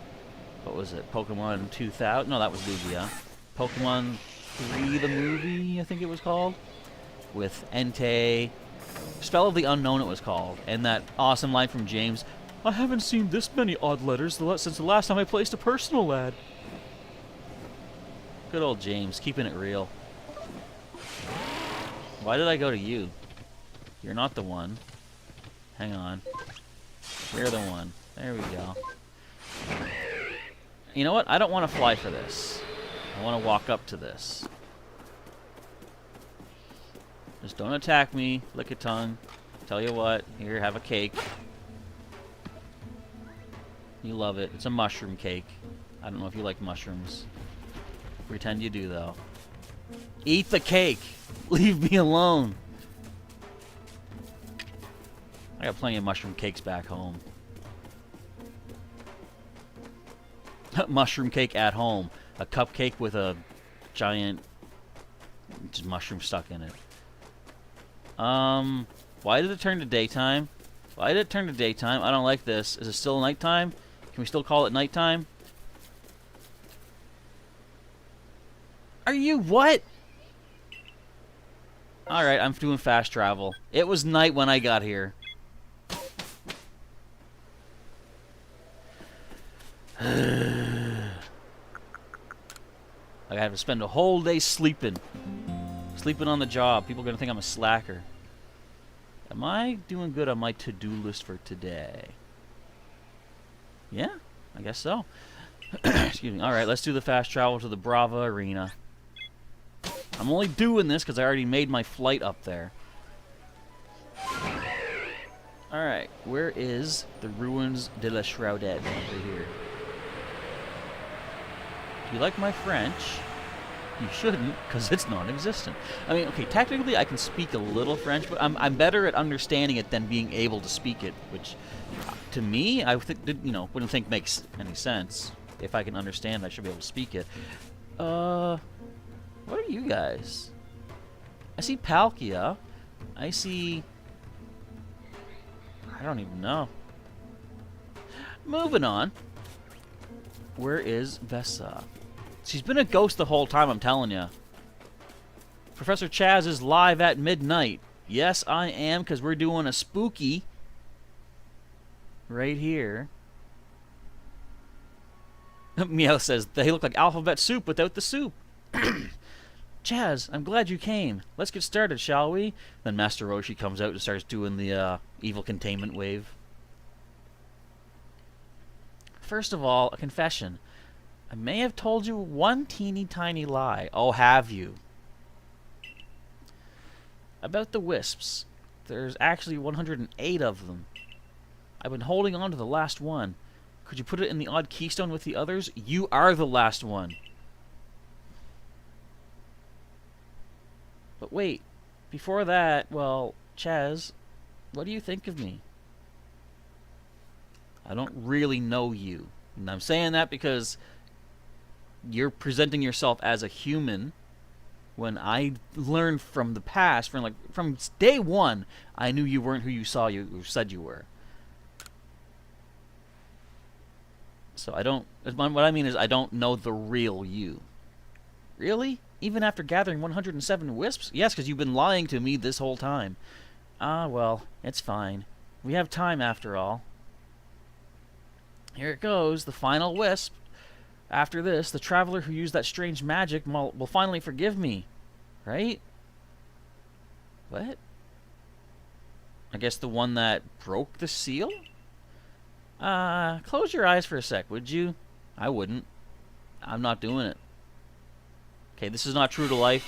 Speaker 1: what was it, Pokemon 2000? No, that was Lugia. Pokemon 3, the movie, I think it was called, with Entei. Spell of the Unknown it was called, and that awesome line from James, I haven't seen this many odd letters since the last time I placed a personal ad. Good old James, keeping it real. Why did I go to you? You're not the one. Hang on. You're the one. There we go. You know what? I don't want to fly for this. I want to walk up to this. Just don't attack me. Lick a tongue. Tell you what. Here, have a cake. You love it. It's a mushroom cake. I don't know if you like mushrooms. Pretend you do, though. Eat the cake! Leave me alone! I got plenty of mushroom cakes back home. Mushroom cake at home. A cupcake with a giant just mushroom stuck in it. Why did it turn to daytime? Why did it turn to daytime? I don't like this. Is it still nighttime? Can we still call it nighttime? Are you what? Alright, I'm doing fast travel. It was night when I got here. I have to spend a whole day sleeping. Sleeping on the job. People are going to think I'm a slacker. Am I doing good on my to-do list for today? Yeah, I guess so. Excuse me. Alright, let's do the fast travel to the Brava Arena. I'm only doing this because I already made my flight up there. Alright, where is the Ruins de la Shrouded? Over here. If you like my French, you shouldn't, because it's non-existent. I mean, okay, technically I can speak a little French, but I'm better at understanding it than being able to speak it, which, to me, I wouldn't think makes any sense. If I can understand, I should be able to speak it. What are you guys? I see Palkia. I see... I don't even know. Moving on. Where is Vesa? She's been a ghost the whole time, I'm telling you. Professor Chaz is live at midnight. Yes, I am, because we're doing a spooky right here. Meow says, they look like alphabet soup without the soup. Chaz, I'm glad you came. Let's get started, shall we? Then Master Roshi comes out and starts doing the evil containment wave. First of all, a confession. I may have told you one teeny tiny lie. Oh, have you? About the Wisps. There's actually 108 of them. I've been holding on to the last one. Could you put it in the odd keystone with the others? You are the last one. But wait, before that, well, Chaz, what do you think of me? I don't really know you. And I'm saying that because you're presenting yourself as a human when I learned from the past, from day one, I knew you weren't who you said you were. So what I mean is I don't know the real you. Really? Even after gathering 107 wisps? Yes, because you've been lying to me this whole time. Ah, well, it's fine. We have time after all. Here it goes, the final wisp. After this, the traveler who used that strange magic will finally forgive me. Right? What? I guess the one that broke the seal? Close your eyes for a sec, would you? I wouldn't. I'm not doing it. Okay, this is not true to life.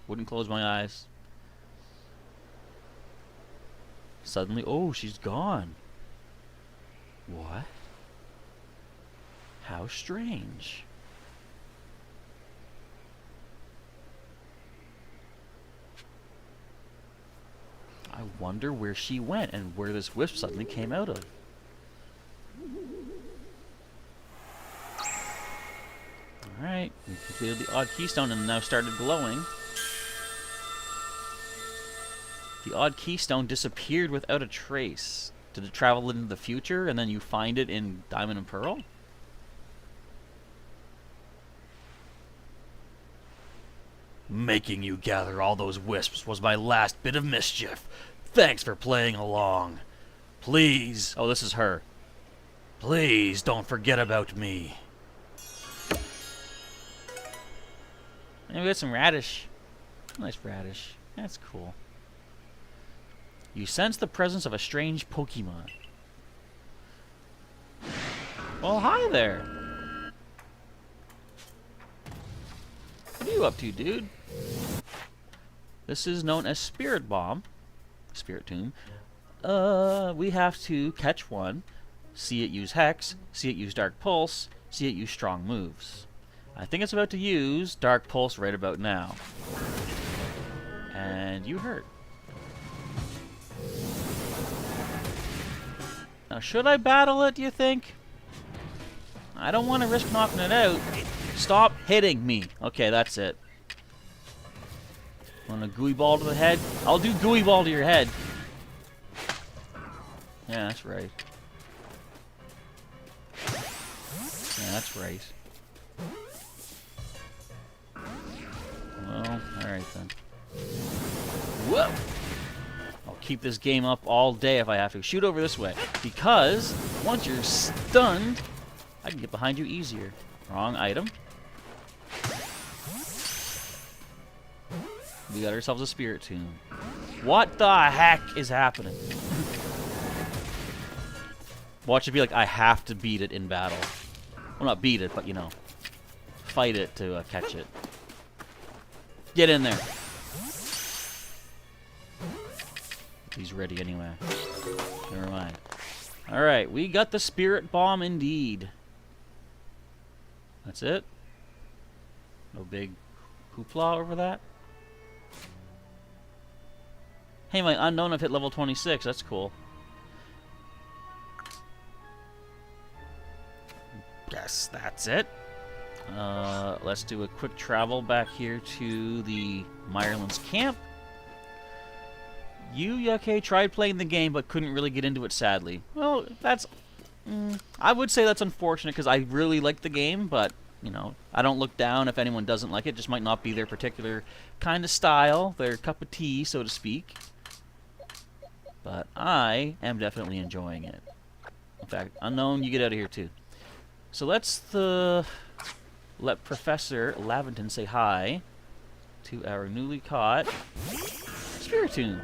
Speaker 1: Wouldn't close my eyes. Suddenly, oh, she's gone. What? How strange. I wonder where she went and where this wisp suddenly came out of. Alright, we completed the odd keystone and now started glowing. The odd keystone disappeared without a trace. Did it travel into the future and then you find it in Diamond and Pearl? Making you gather all those wisps was my last bit of mischief. Thanks for playing along. Please... Oh, this is her. Please don't forget about me. And we got some radish. Nice radish. That's cool. You sense the presence of a strange Pokemon. Well, hi there. What are you up to, dude? This is known as Spirit Bomb. Spirit Tomb. We have to catch one, see it use Hex, see it use Dark Pulse, see it use strong moves. I think it's about to use Dark Pulse right about now. And you hurt. Now, should I battle it, do you think? I don't want to risk knocking it out. Stop hitting me. Okay, that's it. Want a gooey ball to the head? I'll do gooey ball to your head. Yeah, that's right. Yeah, that's right. Well, alright then. Whoa! I'll keep this game up all day if I have to. Shoot over this way. Because once you're stunned, I can get behind you easier. Wrong item. We got ourselves a Spirit Tomb. What the heck is happening? Watch it be like, I have to beat it in battle. Well, not beat it, but, you know, fight it to catch it. Get in there. He's ready anyway. Never mind. Alright, we got the Spirit Bomb indeed. That's it? No big hoopla over that? Hey, my unknown, I've hit level 26. That's cool. Yes, that's it. Let's do a quick travel back here to the Mireland's camp. You, okay, tried playing the game but couldn't really get into it, sadly. Well, that's... I would say that's unfortunate because I really like the game, but, you know, I don't look down if anyone doesn't like it. Just might not be their particular kind of style, their cup of tea, so to speak. But I am definitely enjoying it. In fact, Unknown, you get out of here too. So let's let Professor Laventon say hi to our newly caught Spiritomb.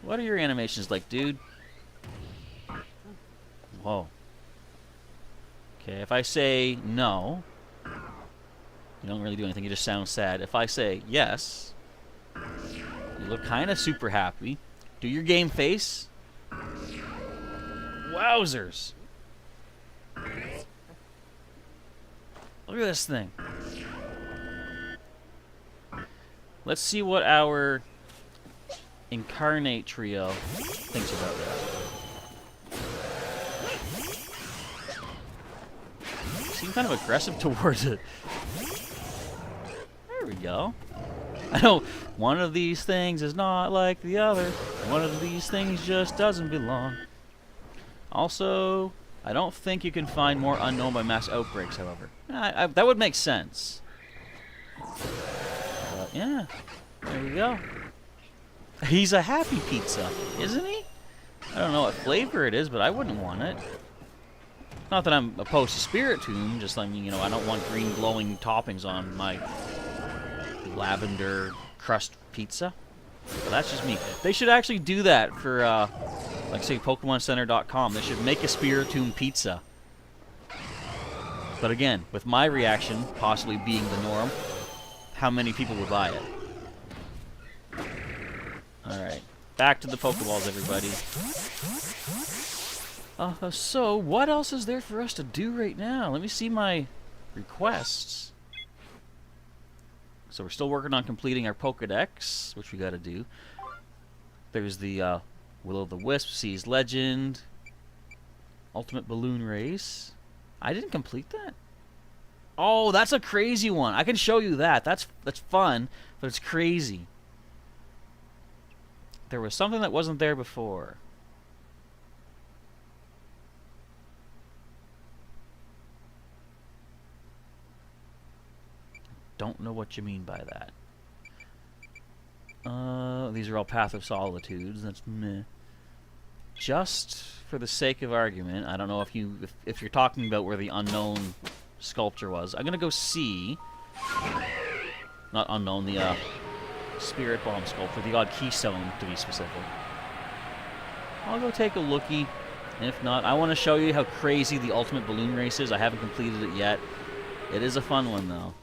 Speaker 1: What are your animations like, dude? Whoa. Okay, if I say no, you don't really do anything, you just sound sad. If I say yes, you look kind of super happy. Do your game face. Wowzers. Look at this thing. Let's see what our Incarnate trio thinks about that. Seem kind of aggressive towards it. There we go. I know one of these things is not like the other. One of these things just doesn't belong. Also, I don't think you can find more unknown by mass outbreaks, however. That would make sense. But yeah, there we go. He's a happy pizza, isn't he? I don't know what flavor it is, but I wouldn't want it. Not that I'm opposed to Spiritomb, just I mean, you know, I don't want green glowing toppings on my lavender crust pizza. But that's just me. They should actually do that for, like, say, PokemonCenter.com. They should make a Spiritomb pizza. But again, with my reaction possibly being the norm, how many people would buy it? Alright, back to the Pokeballs, everybody. So, what else is there for us to do right now? Let me see my requests. So we're still working on completing our Pokedex, which we gotta do. There's the Will-O'-the-Wisp, Seas Legend, Ultimate Balloon Race. I didn't complete that? Oh, that's a crazy one. I can show you that. That's fun, but it's crazy. There was something that wasn't there before. Don't know what you mean by that. These are all Path of Solitudes. That's meh. Just for the sake of argument, I don't know if you're talking about where the unknown sculpture was. I'm gonna go see. Not unknown, the Spirit Bomb sculpture, the odd keystone to be specific. I'll go take a lookie. If not, I want to show you how crazy the Ultimate Balloon Race is. I haven't completed it yet. It is a fun one though.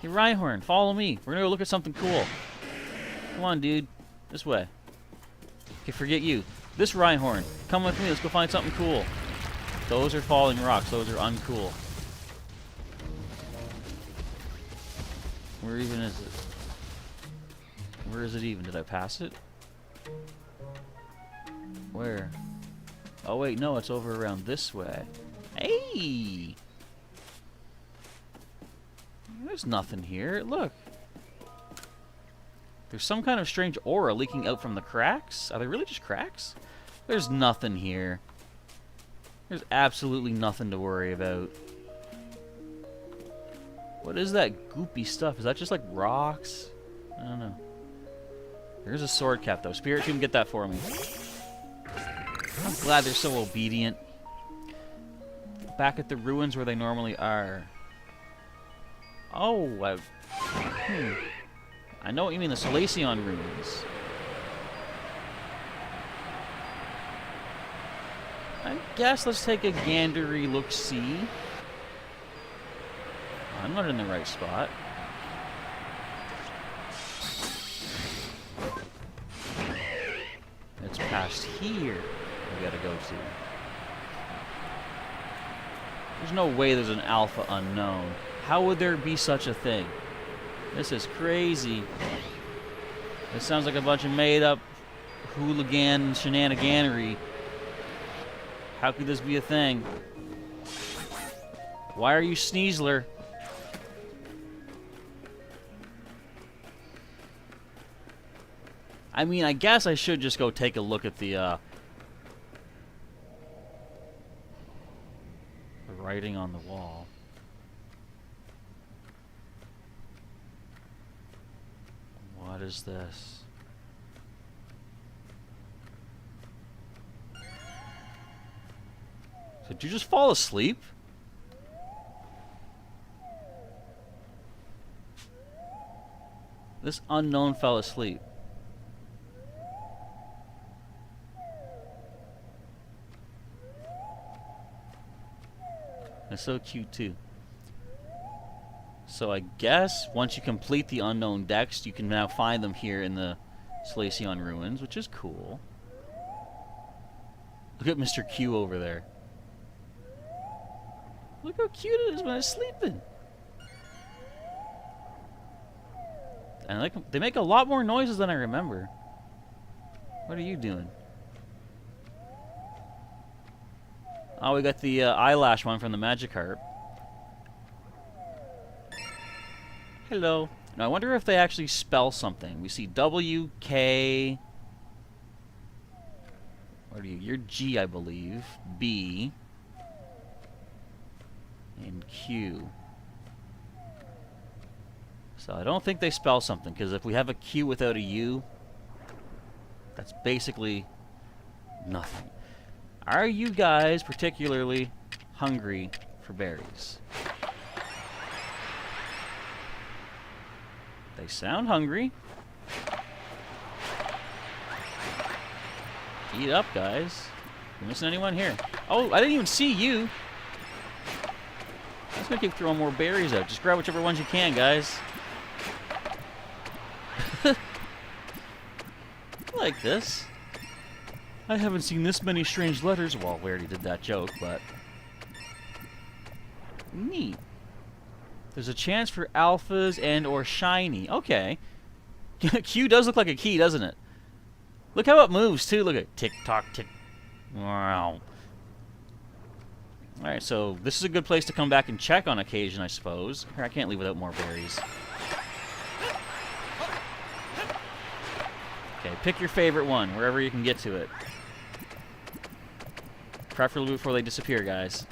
Speaker 1: Hey Rhyhorn, follow me. We're gonna go look at something cool. Come on, dude. This way. Okay, forget you. This Rhyhorn. Come with me. Let's go find something cool. Those are falling rocks. Those are uncool. Where even is it? Where is it even? Did I pass it? Where? Oh wait, no, it's over around this way. Hey! There's nothing here. Look. There's some kind of strange aura leaking out from the cracks. Are they really just cracks? There's nothing here. There's absolutely nothing to worry about. What is that goopy stuff? Is that just like rocks? I don't know. There's a sword cap though. Spirit Tomb, get that for me. I'm glad they're so obedient. Back at the ruins where they normally are. Oh, I know what you mean, the Solaceon ruins. I guess let's take a gandery look-see. I'm not in the right spot. It's past here we gotta go to. There's no way there's an alpha unknown. How would there be such a thing? This is crazy. This sounds like a bunch of made-up hooligan shenaniganery. How could this be a thing? Why are you Sneasler? I mean, I guess I should just go take a look at the writing on the wall. What is this? Did you just fall asleep? This unknown fell asleep. It's so cute too. So I guess once you complete the unknown decks, you can now find them here in the Solaceon ruins, which is cool. Look at Mr. Q over there. Look how cute it is when it's sleeping. And they make a lot more noises than I remember. What are you doing? Oh, we got the eyelash one from the Magikarp. Hello. Now I wonder if they actually spell something. We see W, K. What are you? You're G, I believe. B. And Q. So I don't think they spell something, because if we have a Q without a U, that's basically nothing. Are you guys particularly hungry for berries? They sound hungry. Eat up, guys. You missing anyone here? Oh, I didn't even see you. I'm just gonna keep throwing more berries out. Just grab whichever ones you can, guys. I like this. I haven't seen this many strange letters. Well, we already did that joke, but neat. There's a chance for alphas and or shiny. Okay. Q does look like a key, doesn't it? Look how it moves, too. Look at tick-tock, tick. Wow. Alright, so this is a good place to come back and check on occasion, I suppose. Here, I can't leave without more berries. Okay, pick your favorite one, wherever you can get to it. Preferably before they disappear, guys.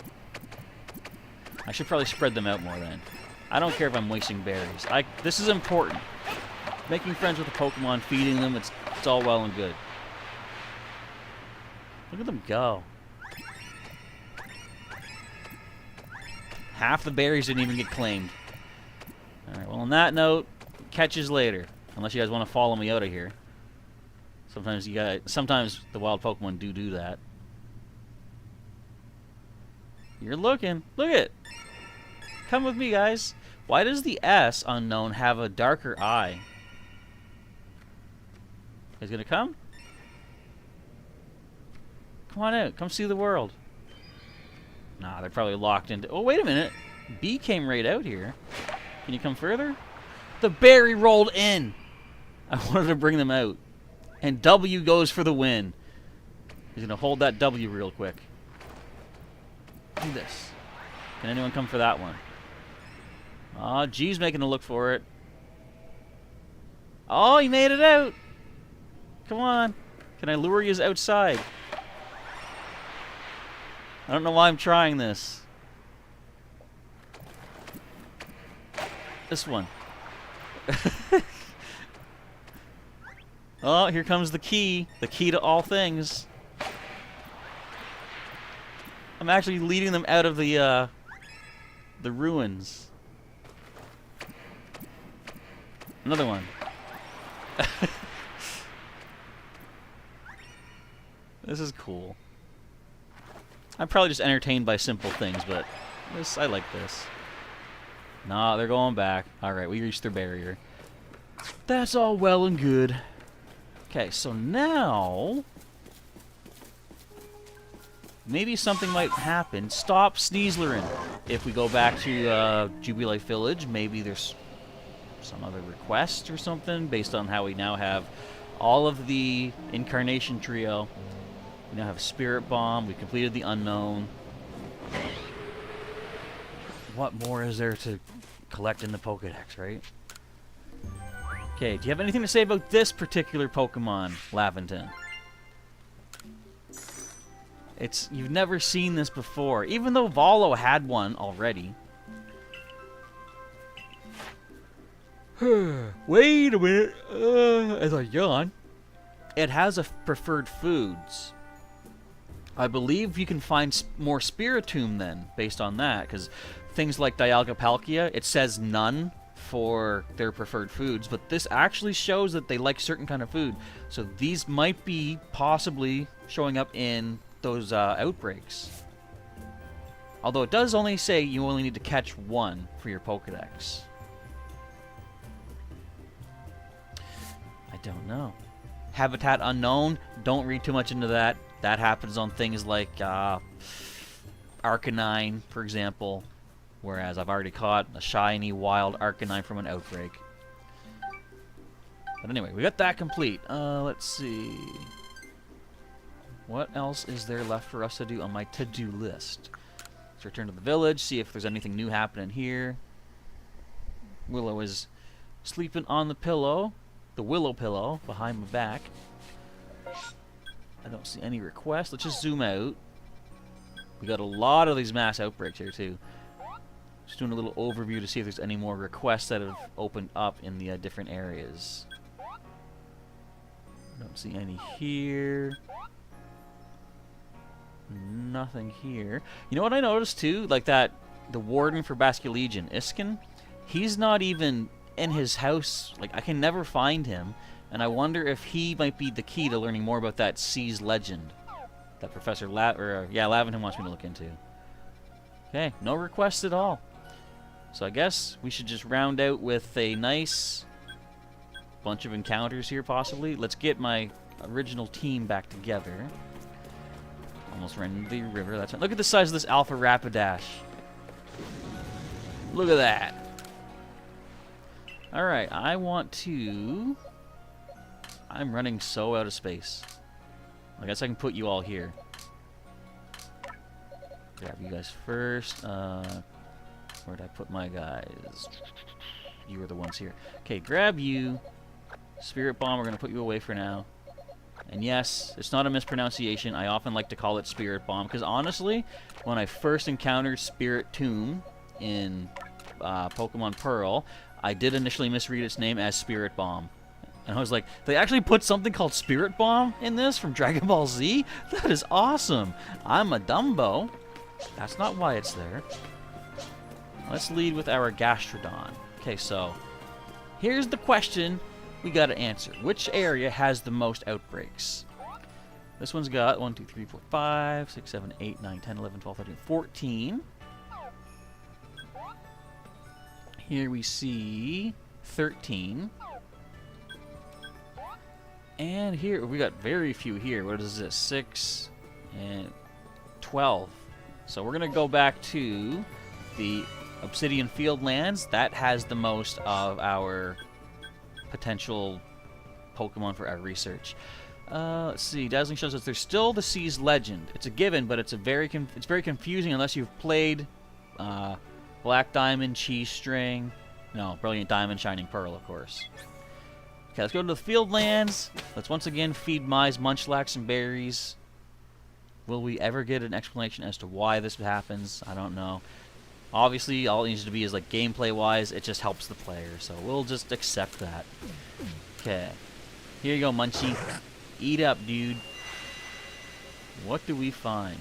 Speaker 1: I should probably spread them out more then. I don't care if I'm wasting berries. This is important. Making friends with a Pokemon, feeding them, it's all well and good. Look at them go. Half the berries didn't even get claimed. Alright, well on that note, catches later. Unless you guys want to follow me out of here. Sometimes the wild Pokemon do that. You're looking. Look at it. Come with me, guys. Why does the S unknown have a darker eye? You guys gonna come? Come on out. Come see the world. Nah, they're probably locked into... Oh, wait a minute. B came right out here. Can you come further? The berry rolled in. I wanted to bring them out. And W goes for the win. He's gonna hold that W real quick. Do this. Can anyone come for that one? Aw, G's making a look for it. Oh, he made it out. Come on. Can I lure you outside? I don't know why I'm trying this. This one. Oh, here comes the key. The key to all things. I'm actually leading them out of the ruins. Another one. This is cool. I'm probably just entertained by simple things, but I like this. Nah, they're going back. Alright, we reached their barrier. That's all well and good. Okay, so now... maybe something might happen. Stop Sneaslerin. If we go back to Jubilife Village, maybe there's some other request or something based on how we now have all of the Incarnation Trio. We now have Spirit Bomb. We completed the Unknown. What more is there to collect in the Pokédex, right? Okay, do you have anything to say about this particular Pokemon, Laventon? You've never seen this before, even though Volo had one already. Wait a minute, as I yawn. It has a preferred foods. I believe you can find more Spiritomb then, based on that, because things like Dialga Palkia, it says none for their preferred foods, but this actually shows that they like certain kind of food. So these might be possibly showing up in those outbreaks. Although it does only say you only need to catch one for your Pokédex. I don't know. Habitat unknown, don't read too much into that. That happens on things like Arcanine, for example. Whereas I've already caught a shiny wild Arcanine from an outbreak. But anyway, we got that complete. Let's see. What else is there left for us to do on my to-do list? Let's return to the village, see if there's anything new happening here. Willow is sleeping on the pillow. The willow pillow behind my back. I don't see any requests. Let's just zoom out. We got a lot of these mass outbreaks here too. Just doing a little overview to see if there's any more requests that have opened up in the different areas. Don't see any here. Nothing here. You know what I noticed too? Like the warden for Basculegion, Iskin, he's not even in his house. Like, I can never find him. And I wonder if he might be the key to learning more about that Seas legend that Professor Laventon wants me to look into. Okay, no requests at all. So I guess we should just round out with a nice bunch of encounters here, possibly. Let's get my original team back together. Almost ran into the river. That's right. Look at the size of this Alpha Rapidash. Look at that. Alright, I want to... I'm running so out of space. I guess I can put you all here. Grab you guys first. Where'd I put my guys? You were the ones here. Okay, grab you. Spirit Bomb, we're going to put you away for now. And yes, it's not a mispronunciation. I often like to call it Spirit Bomb, because honestly, when I first encountered Spirit Tomb in Pokemon Pearl, I did initially misread its name as Spirit Bomb. And I was like, they actually put something called Spirit Bomb in this from Dragon Ball Z? That is awesome. I'm a Dumbo. That's not why it's there. Let's lead with our Gastrodon. Okay, so here's the question we gotta answer. Which area has the most outbreaks? This one's got 1, 2, 3, 4, 5, 6, 7, 8, 9, 10, 11, 12, 13, 14. Here we see 13. And here, we got very few here. What is this? 6 and 12. So we're going to go back to the Obsidian Fieldlands. That has the most of our potential Pokemon for our research. Let's see. Dazzling shows us there's still the Sea's Legend. It's a given, but it's very confusing unless you've played Black Diamond, Cheese String. No, Brilliant Diamond, Shining Pearl, of course. Okay, let's go to the Fieldlands. Let's once again feed Mize Munchlax and berries. Will we ever get an explanation as to why this happens? I don't know. Obviously, all it needs to be is, like, gameplay-wise, it just helps the player. So we'll just accept that. Okay. Here you go, Munchie. Eat up, dude. What do we find?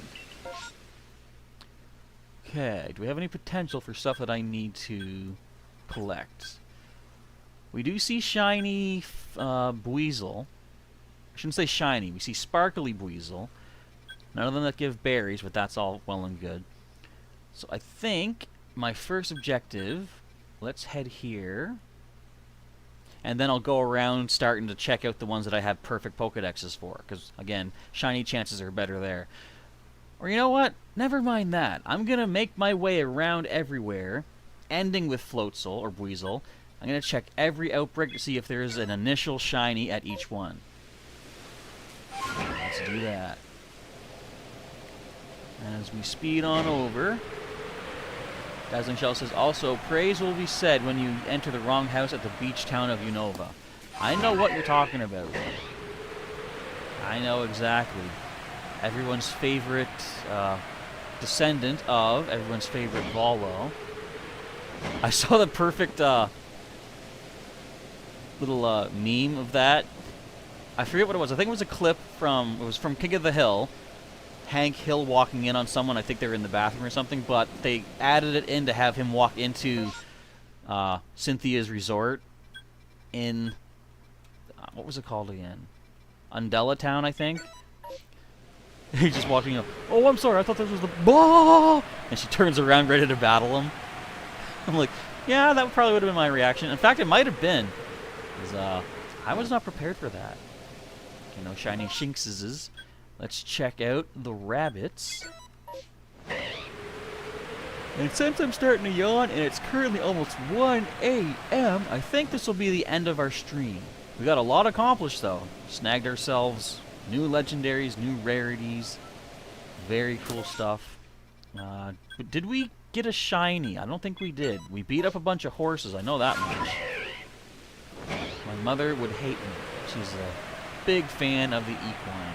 Speaker 1: Okay, do we have any potential for stuff that I need to collect? We do see shiny Buizel. I shouldn't say shiny. We see sparkly Buizel. None of them that give berries, but that's all well and good. So I think my first objective, let's head here. And then I'll go around starting to check out the ones that I have perfect Pokedexes for. Because, again, shiny chances are better there. Or you know what? Never mind that. I'm going to make my way around everywhere, ending with Floatzel or Buizel. I'm going to check every outbreak to see if there's an initial shiny at each one. Let's do that. As we speed on over, Dazzling Shell says, also, praise will be said when you enter the wrong house at the beach town of Unova. I know what you're talking about. I know exactly. Everyone's favorite descendant of everyone's favorite Volo. I saw the perfect little meme of that. I forget what it was. I think it was a clip from, it was from King of the Hill. Hank Hill walking in on someone. I think they were in the bathroom or something, but they added it in to have him walk into Cynthia's resort in, what was it called again? Undella Town, I think. He's just walking up. Oh, I'm sorry. I thought this was the... Bah! And she turns around ready to battle him. I'm like, yeah, that probably would have been my reaction. In fact, it might have been. Because I was not prepared for that. Okay, no shiny Shinxes. Let's check out the rabbits. And since I'm starting to yawn and it's currently almost 1 a.m., I think this will be the end of our stream. We got a lot accomplished, though. Snagged ourselves new legendaries, new rarities. Very cool stuff. But did we get a shiny? I don't think we did. We beat up a bunch of horses. I know that much. My mother would hate me. She's a big fan of the equine.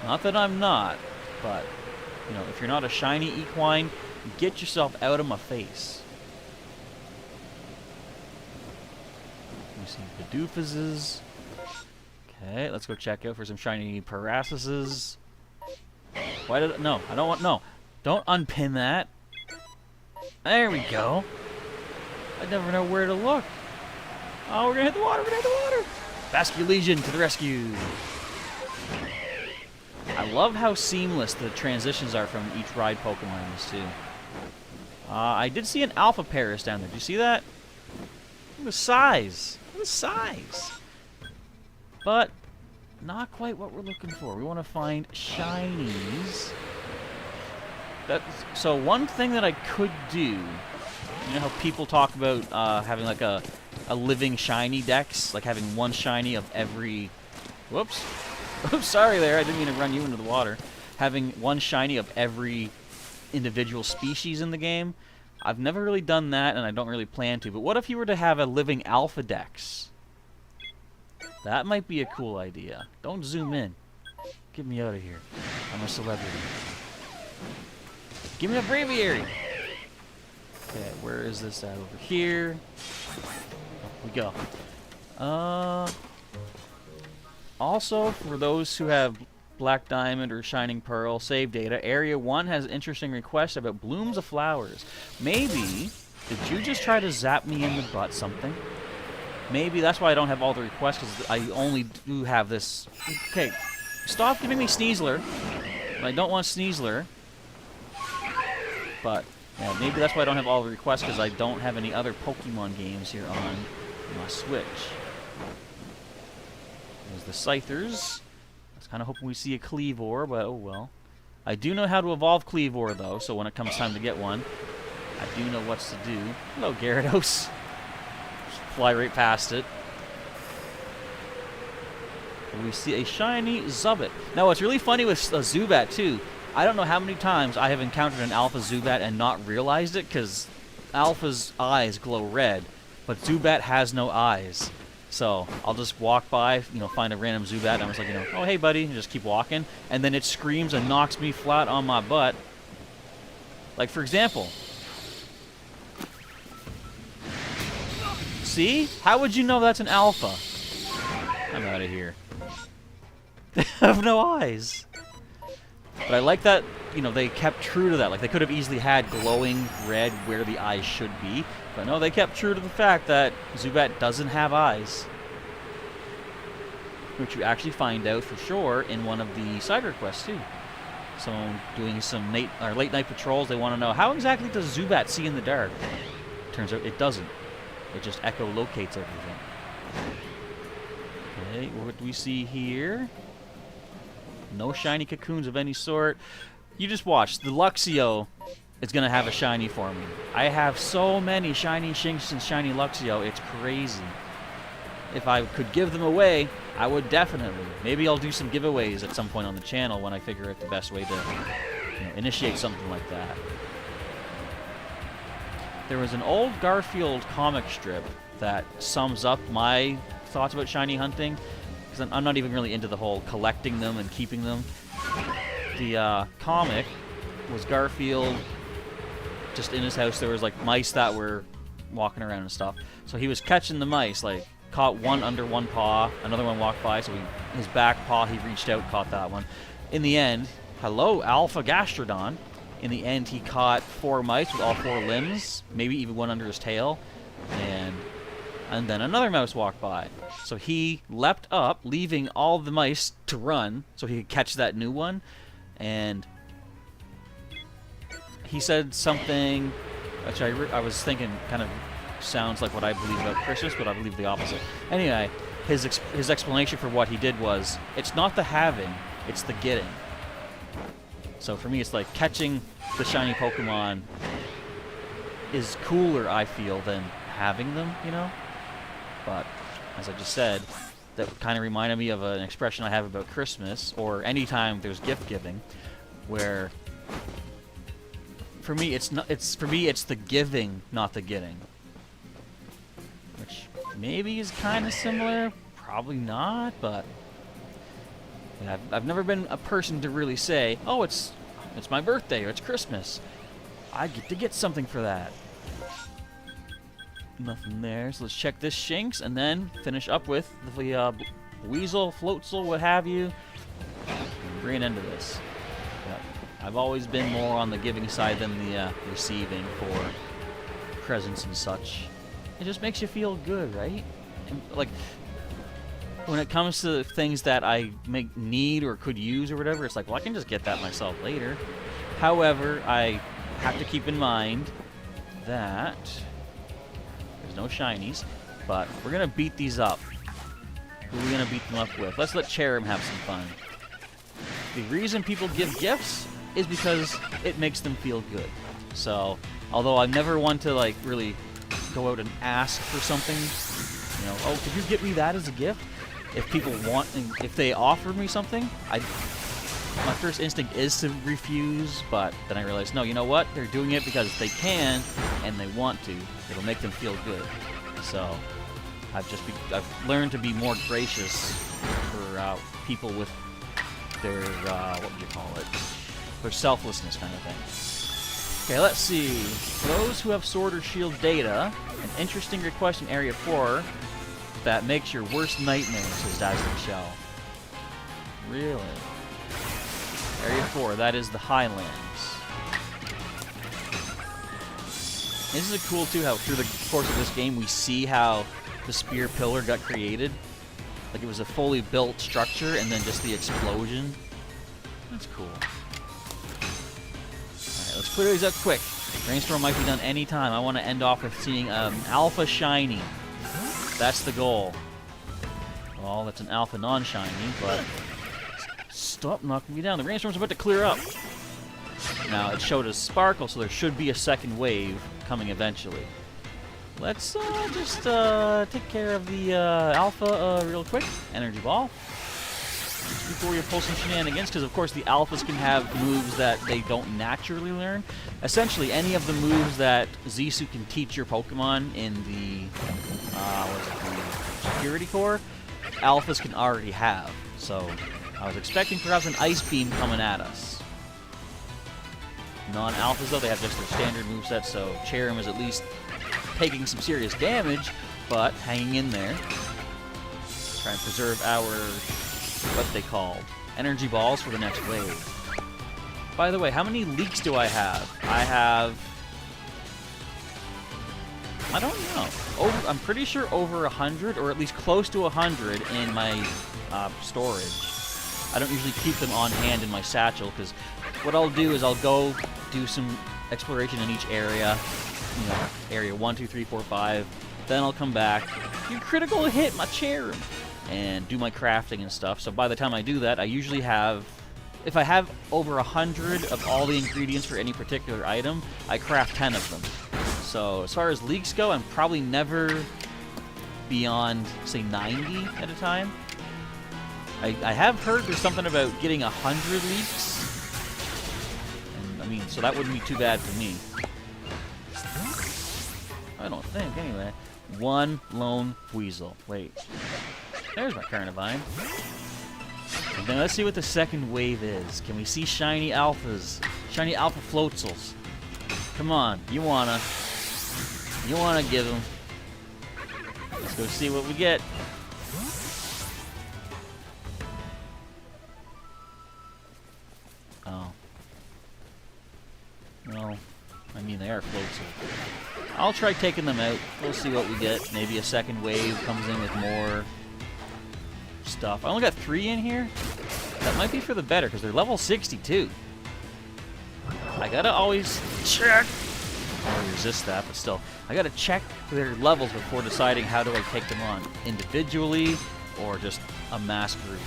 Speaker 1: Not that I'm not, but, you know, if you're not a shiny equine, get yourself out of my face. We see the doofuses. Okay, let's go check out for some shiny Parassuses. Why did no, I don't want, no. Don't unpin that. There we go. I never know where to look. Oh, we're gonna hit the water, we're gonna hit the water! Basculegion to the rescue! I love how seamless the transitions are from each ride Pokemon in this, too. I did see an Alpha Paris down there. Did you see that? Look at the size. Look at the size. But not quite what we're looking for. We want to find shinies. So one thing that I could do, you know how people talk about having like a living shiny dex, like having one shiny of every... Whoops. Oops, sorry there, I didn't mean to run you into the water. Having one shiny of every individual species in the game. I've never really done that, and I don't really plan to. But what if you were to have a living alpha dex? That might be a cool idea. Don't zoom in. Get me out of here. I'm a celebrity. Give me a braviary! Okay, where is this at? Over here. Up we go. Also, for those who have Black Diamond or Shining Pearl save data, Area 1 has interesting requests about blooms of flowers. Maybe, did you just try to zap me in the butt something? Maybe that's why I don't have all the requests, because I only do have this. Okay, stop giving me Sneasler. I don't want Sneasler. But, yeah, maybe that's why I don't have all the requests, because I don't have any other Pokemon games here on my Switch. There's the Scythers. I was kind of hoping we see a Cleavor, but oh well. I do know how to evolve Cleavor, though, so when it comes time to get one, I do know what's to do. Hello, Gyarados. Just fly right past it. And we see a shiny Zubat. Now, what's really funny with Zubat, too, I don't know how many times I have encountered an Alpha Zubat and not realized it, because Alpha's eyes glow red, but Zubat has no eyes. So I'll just walk by, find a random Zubat, and I'm just like, oh, hey, buddy, and just keep walking. And then it screams and knocks me flat on my butt. Like, for example. See? How would you know that's an Alpha? I'm out of here. They have no eyes. But I like that, they kept true to that. Like, they could have easily had glowing red where the eyes should be. But no, they kept true to the fact that Zubat doesn't have eyes. Which you actually find out for sure in one of the side requests, too. Someone doing some late night patrols, they want to know, how exactly does Zubat see in the dark? Turns out it doesn't. It just echolocates everything. Okay, what do we see here? No shiny cocoons of any sort. You just watch. The Luxio is going to have a shiny for me. I have so many shiny Shinx and shiny Luxio, it's crazy. If I could give them away, I would definitely. Maybe I'll do some giveaways at some point on the channel when I figure out the best way to initiate something like that. There was an old Garfield comic strip that sums up my thoughts about shiny hunting. Because I'm not even really into the whole collecting them and keeping them. The comic was Garfield. Just in his house, there was like mice that were walking around and stuff. So he was catching the mice, like caught one under one paw, another one walked by, so his back paw, he reached out, caught that one. In the end, hello, Alpha Gastrodon. In the end, he caught 4 mice with all 4 limbs, maybe even one under his tail, and then another mouse walked by. So he leapt up, leaving all the mice to run, so he could catch that new one, and he said something, which I was thinking kind of sounds like what I believe about Christmas, but I believe the opposite. Anyway, his explanation for what he did was, it's not the having, it's the getting. So for me, it's like catching the shiny Pokemon is cooler, I feel, than having them, But, as I just said, that kind of reminded me of an expression I have about Christmas, or any time there's gift giving, where for me it's the giving, not the getting. Which maybe is kind of similar, probably not, but yeah, I've never been a person to really say, oh, it's my birthday or it's Christmas. I get to get something for that. Nothing there, so let's check this Shinx and then finish up with the Weasel, Floatzel, what have you. Bring an end to this. Yep. I've always been more on the giving side than the receiving for presents and such. It just makes you feel good, right? And, like, when it comes to things that I need or could use or whatever, it's like, well, I can just get that myself later. However, I have to keep in mind that there's no shinies, but we're going to beat these up. Who are we going to beat them up with? Let's let Cherrim have some fun. The reason people give gifts is because it makes them feel good. So, although I'm never one to, like, really go out and ask for something, oh, could you get me that as a gift? If people want, if they offer me something, my first instinct is to refuse, but then I realize, no, you know what? They're doing it because they can, and they want to. It'll make them feel good. So, I've learned to be more gracious for people with their what would you call it? Their selflessness kind of thing. Okay, let's see. For those who have Sword or Shield data, an interesting request in Area 4 that makes your worst nightmare, says Dazzling Shell. Really? Area 4, that is the Highlands. Isn't it cool, too, how through the course of this game we see how the Spear Pillar got created? Like, it was a fully built structure, and then just the explosion. That's cool. Alright, let's clear these up quick. Rainstorm might be done anytime. I want to end off with seeing Alpha Shiny. That's the goal. Well, that's an Alpha non-shiny, but... Stop knocking me down. The rainstorm's about to clear up. Now, it showed us Sparkle, so there should be a second wave coming eventually. Let's just take care of the Alpha real quick. Energy Ball. Before you pull some shenanigans, because of course the Alphas can have moves that they don't naturally learn. Essentially, any of the moves that Zissou can teach your Pokemon in the, the Security Core, Alphas can already have. So, I was expecting perhaps an Ice Beam coming at us. Non-Alphas, though, they have just their standard moveset, so Cherrim is at least taking some serious damage, but hanging in there. Try and preserve our, what they called, energy balls for the next wave. By the way, how many leaks do I have? I don't know. I'm pretty sure over 100, or at least close to 100 in my storage. I don't usually keep them on hand in my satchel, because what I'll do is I'll go do some exploration in each area. You know, area 1, 2, 3, 4, 5. Then I'll come back, you critical hit my Cherrim, and do my crafting and stuff. So by the time I do that, I usually have, if I have over 100 of all the ingredients for any particular item, I craft 10 of them. So as far as leaks go, I'm probably never beyond, say, 90 at a time. I have heard there's something about getting 100 leaks. And, I mean, so that wouldn't be too bad for me. I don't think, anyway. One lone weasel. Wait. There's my Carnivine. And then let's see what the second wave is. Can we see shiny alphas? Shiny alpha floatsels. Come on, you wanna give them. Let's go see what we get. Oh. Well, I mean, they are floatsel. I'll try taking them out. We'll see what we get. Maybe a second wave comes in with more stuff. I only got 3 in here. That might be for the better, because they're level 62. I gotta always check. I resist that, but still. I gotta check their levels before deciding how do I take them on. Individually, or just a mass group.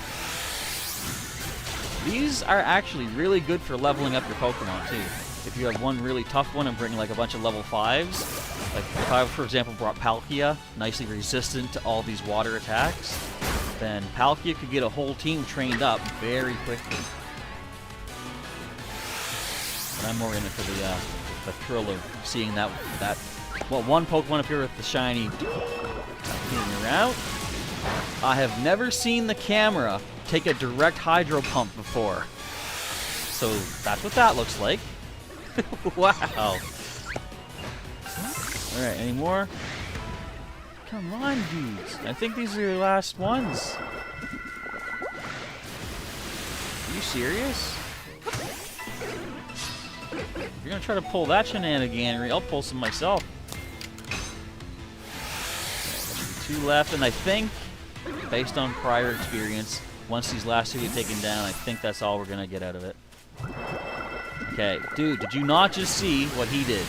Speaker 1: These are actually really good for leveling up your Pokemon, too. If you have one really tough one and bring like a bunch of level 5s, like if I, for example, brought Palkia, nicely resistant to all these water attacks, then Palkia could get a whole team trained up very quickly. But I'm more in it for the thrill of seeing that well, one Pokemon appear with the shiny getting around. I have never seen the camera take a direct hydro pump before. So that's what that looks like. Wow. Alright, any more? Come on, dudes. I think these are your last ones. Are you serious? If you're gonna try to pull that shenaniganery, I'll pull some myself. There should be 2 left, and I think, based on prior experience, once these last 2 get taken down, I think that's all we're gonna get out of it. Okay, dude, did you not just see what he did?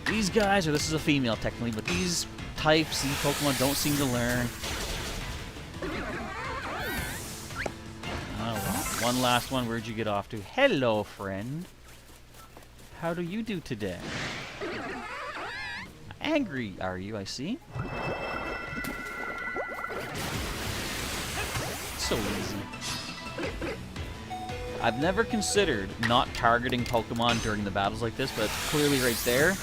Speaker 1: These guys, or this is a female technically, but these types, these Pokemon don't seem to learn. Oh well, one last one, where'd you get off to? Hello, friend. How do you do today? Angry, are you, I see? So easy. I've never considered not targeting Pokemon during the battles like this, but it's clearly right there.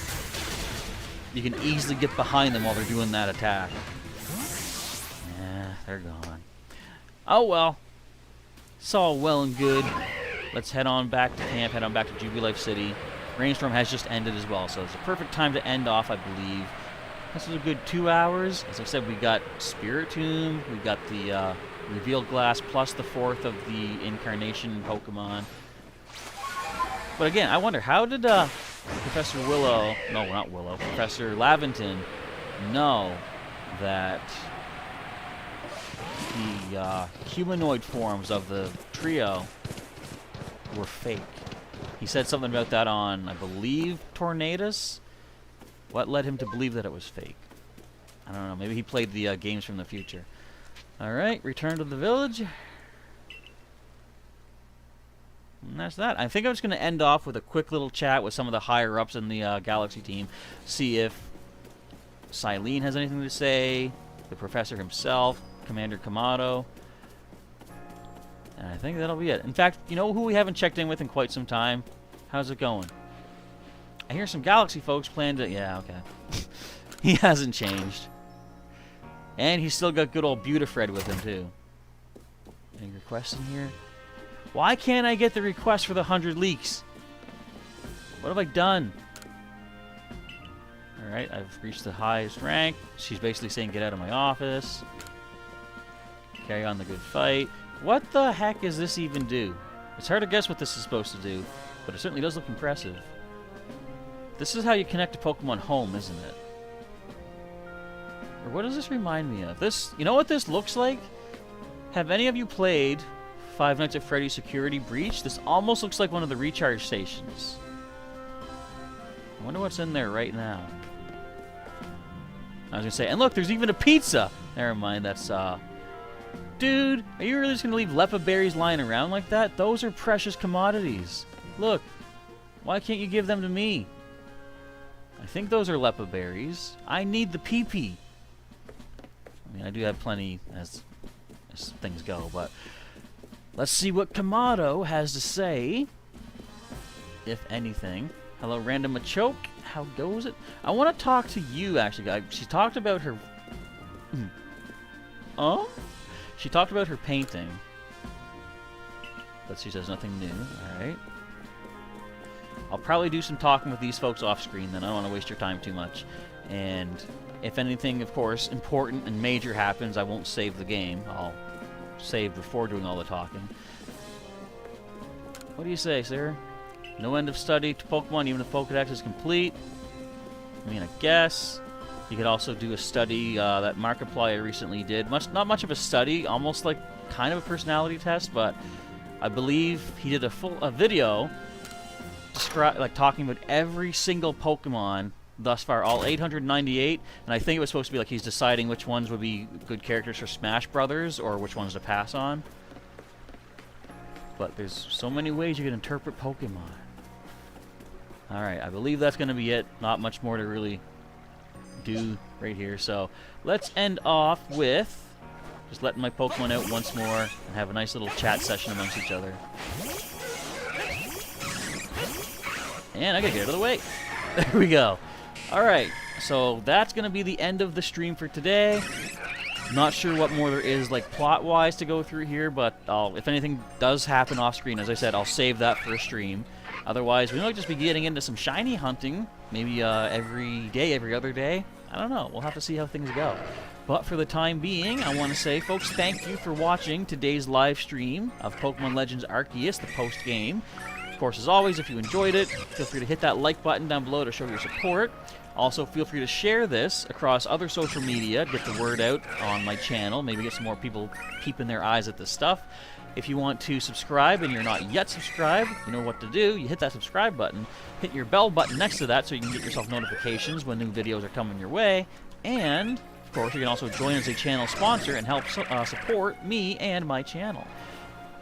Speaker 1: You can easily get behind them while they're doing that attack. Yeah, they're gone. Oh well. It's all well and good. Let's head on back to camp, head on back to Jubilife City. Rainstorm has just ended as well, so it's a perfect time to end off, I believe. This was a good 2 hours. As I said, we got Spirit Tomb, we got the Revealed Glass, plus the 4th of the Incarnation Pokemon. But again, I wonder, how did Professor Willow, no, not Willow, Professor Laventon know that the humanoid forms of the trio were fake? He said something about that on, I believe, Tornadus. What led him to believe that it was fake? I don't know. Maybe he played the games from the future. Alright, return to the village. And that's that. I think I'm just going to end off with a quick little chat with some of the higher-ups in the Galaxy team. See if Silene has anything to say, the professor himself, Commander Kamado. And I think that'll be it. In fact, you know who we haven't checked in with in quite some time? How's it going? I hear some Galaxy folks plan to... Yeah, okay. He hasn't changed. And he's still got good old Butafred with him, too. Any requests in here? Why can't I get the request for the 100 leaks? What have I done? Alright, I've reached the highest rank. She's basically saying, get out of my office. Carry on the good fight. What the heck does this even do? It's hard to guess what this is supposed to do, but it certainly does look impressive. This is how you connect to Pokemon Home, isn't it? Or what does this remind me of? This, you know what this looks like? Have any of you played Five Nights at Freddy's Security Breach? This almost looks like one of the recharge stations. I wonder what's in there right now. I was gonna say, and look, there's even a pizza! Never mind, that's, Dude, are you really just gonna leave Lepa berries lying around like that? Those are precious commodities. Look, why can't you give them to me? I think those are Lepa berries. I need the pee-pee. I mean, I do have plenty as things go, but let's see what Kamado has to say, if anything. Hello, Random Machoke. How goes it? I want to talk to you, actually. She talked about her... Oh? She talked about her painting. But she says nothing new. Alright. I'll probably do some talking with these folks off screen then. I don't want to waste your time too much. And if anything, of course, important and major happens, I won't save the game. I'll save before doing all the talking. What do you say, sir? No end of study to Pokemon, even if Pokedex is complete. I mean, I guess. You could also do a study that Markiplier recently did. Not much of a study, almost like kind of a personality test, but I believe he did a video talking about every single Pokemon thus far, all 898, and I think it was supposed to be like he's deciding which ones would be good characters for Smash Brothers or which ones to pass on. But there's so many ways you can interpret Pokemon. Alright, I believe that's going to be it. Not much more to really do right here. So let's end off with just letting my Pokemon out once more and have a nice little chat session amongst each other. And I gotta get out of the way. There we go. Alright, so that's going to be the end of the stream for today. Not sure what more there is, like, plot-wise to go through here, but if anything does happen off-screen, as I said, I'll save that for a stream. Otherwise, we might just be getting into some shiny hunting, maybe every day, every other day. I don't know. We'll have to see how things go. But for the time being, I want to say, folks, thank you for watching today's live stream of Pokemon Legends Arceus, the post-game. Of course, as always, if you enjoyed it, feel free to hit that like button down below to show your support. Also, feel free to share this across other social media, get the word out on my channel, maybe get some more people peeping their eyes at this stuff. If you want to subscribe and you're not yet subscribed, you know what to do. You hit that subscribe button, hit your bell button next to that so you can get yourself notifications when new videos are coming your way. And, of course, you can also join as a channel sponsor and help support me and my channel.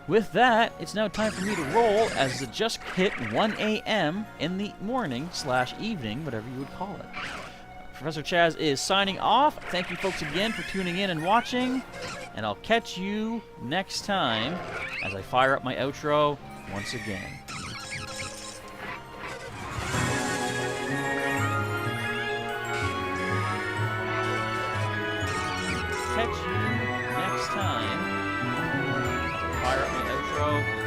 Speaker 1: With that, it's now time for me to roll as it just hit 1 a.m. in the morning / evening, whatever you would call it. Professor Chaz is signing off. Thank you folks again for tuning in and watching, and I'll catch you next time as I fire up my outro once again. catch you next time. Fire up my outro.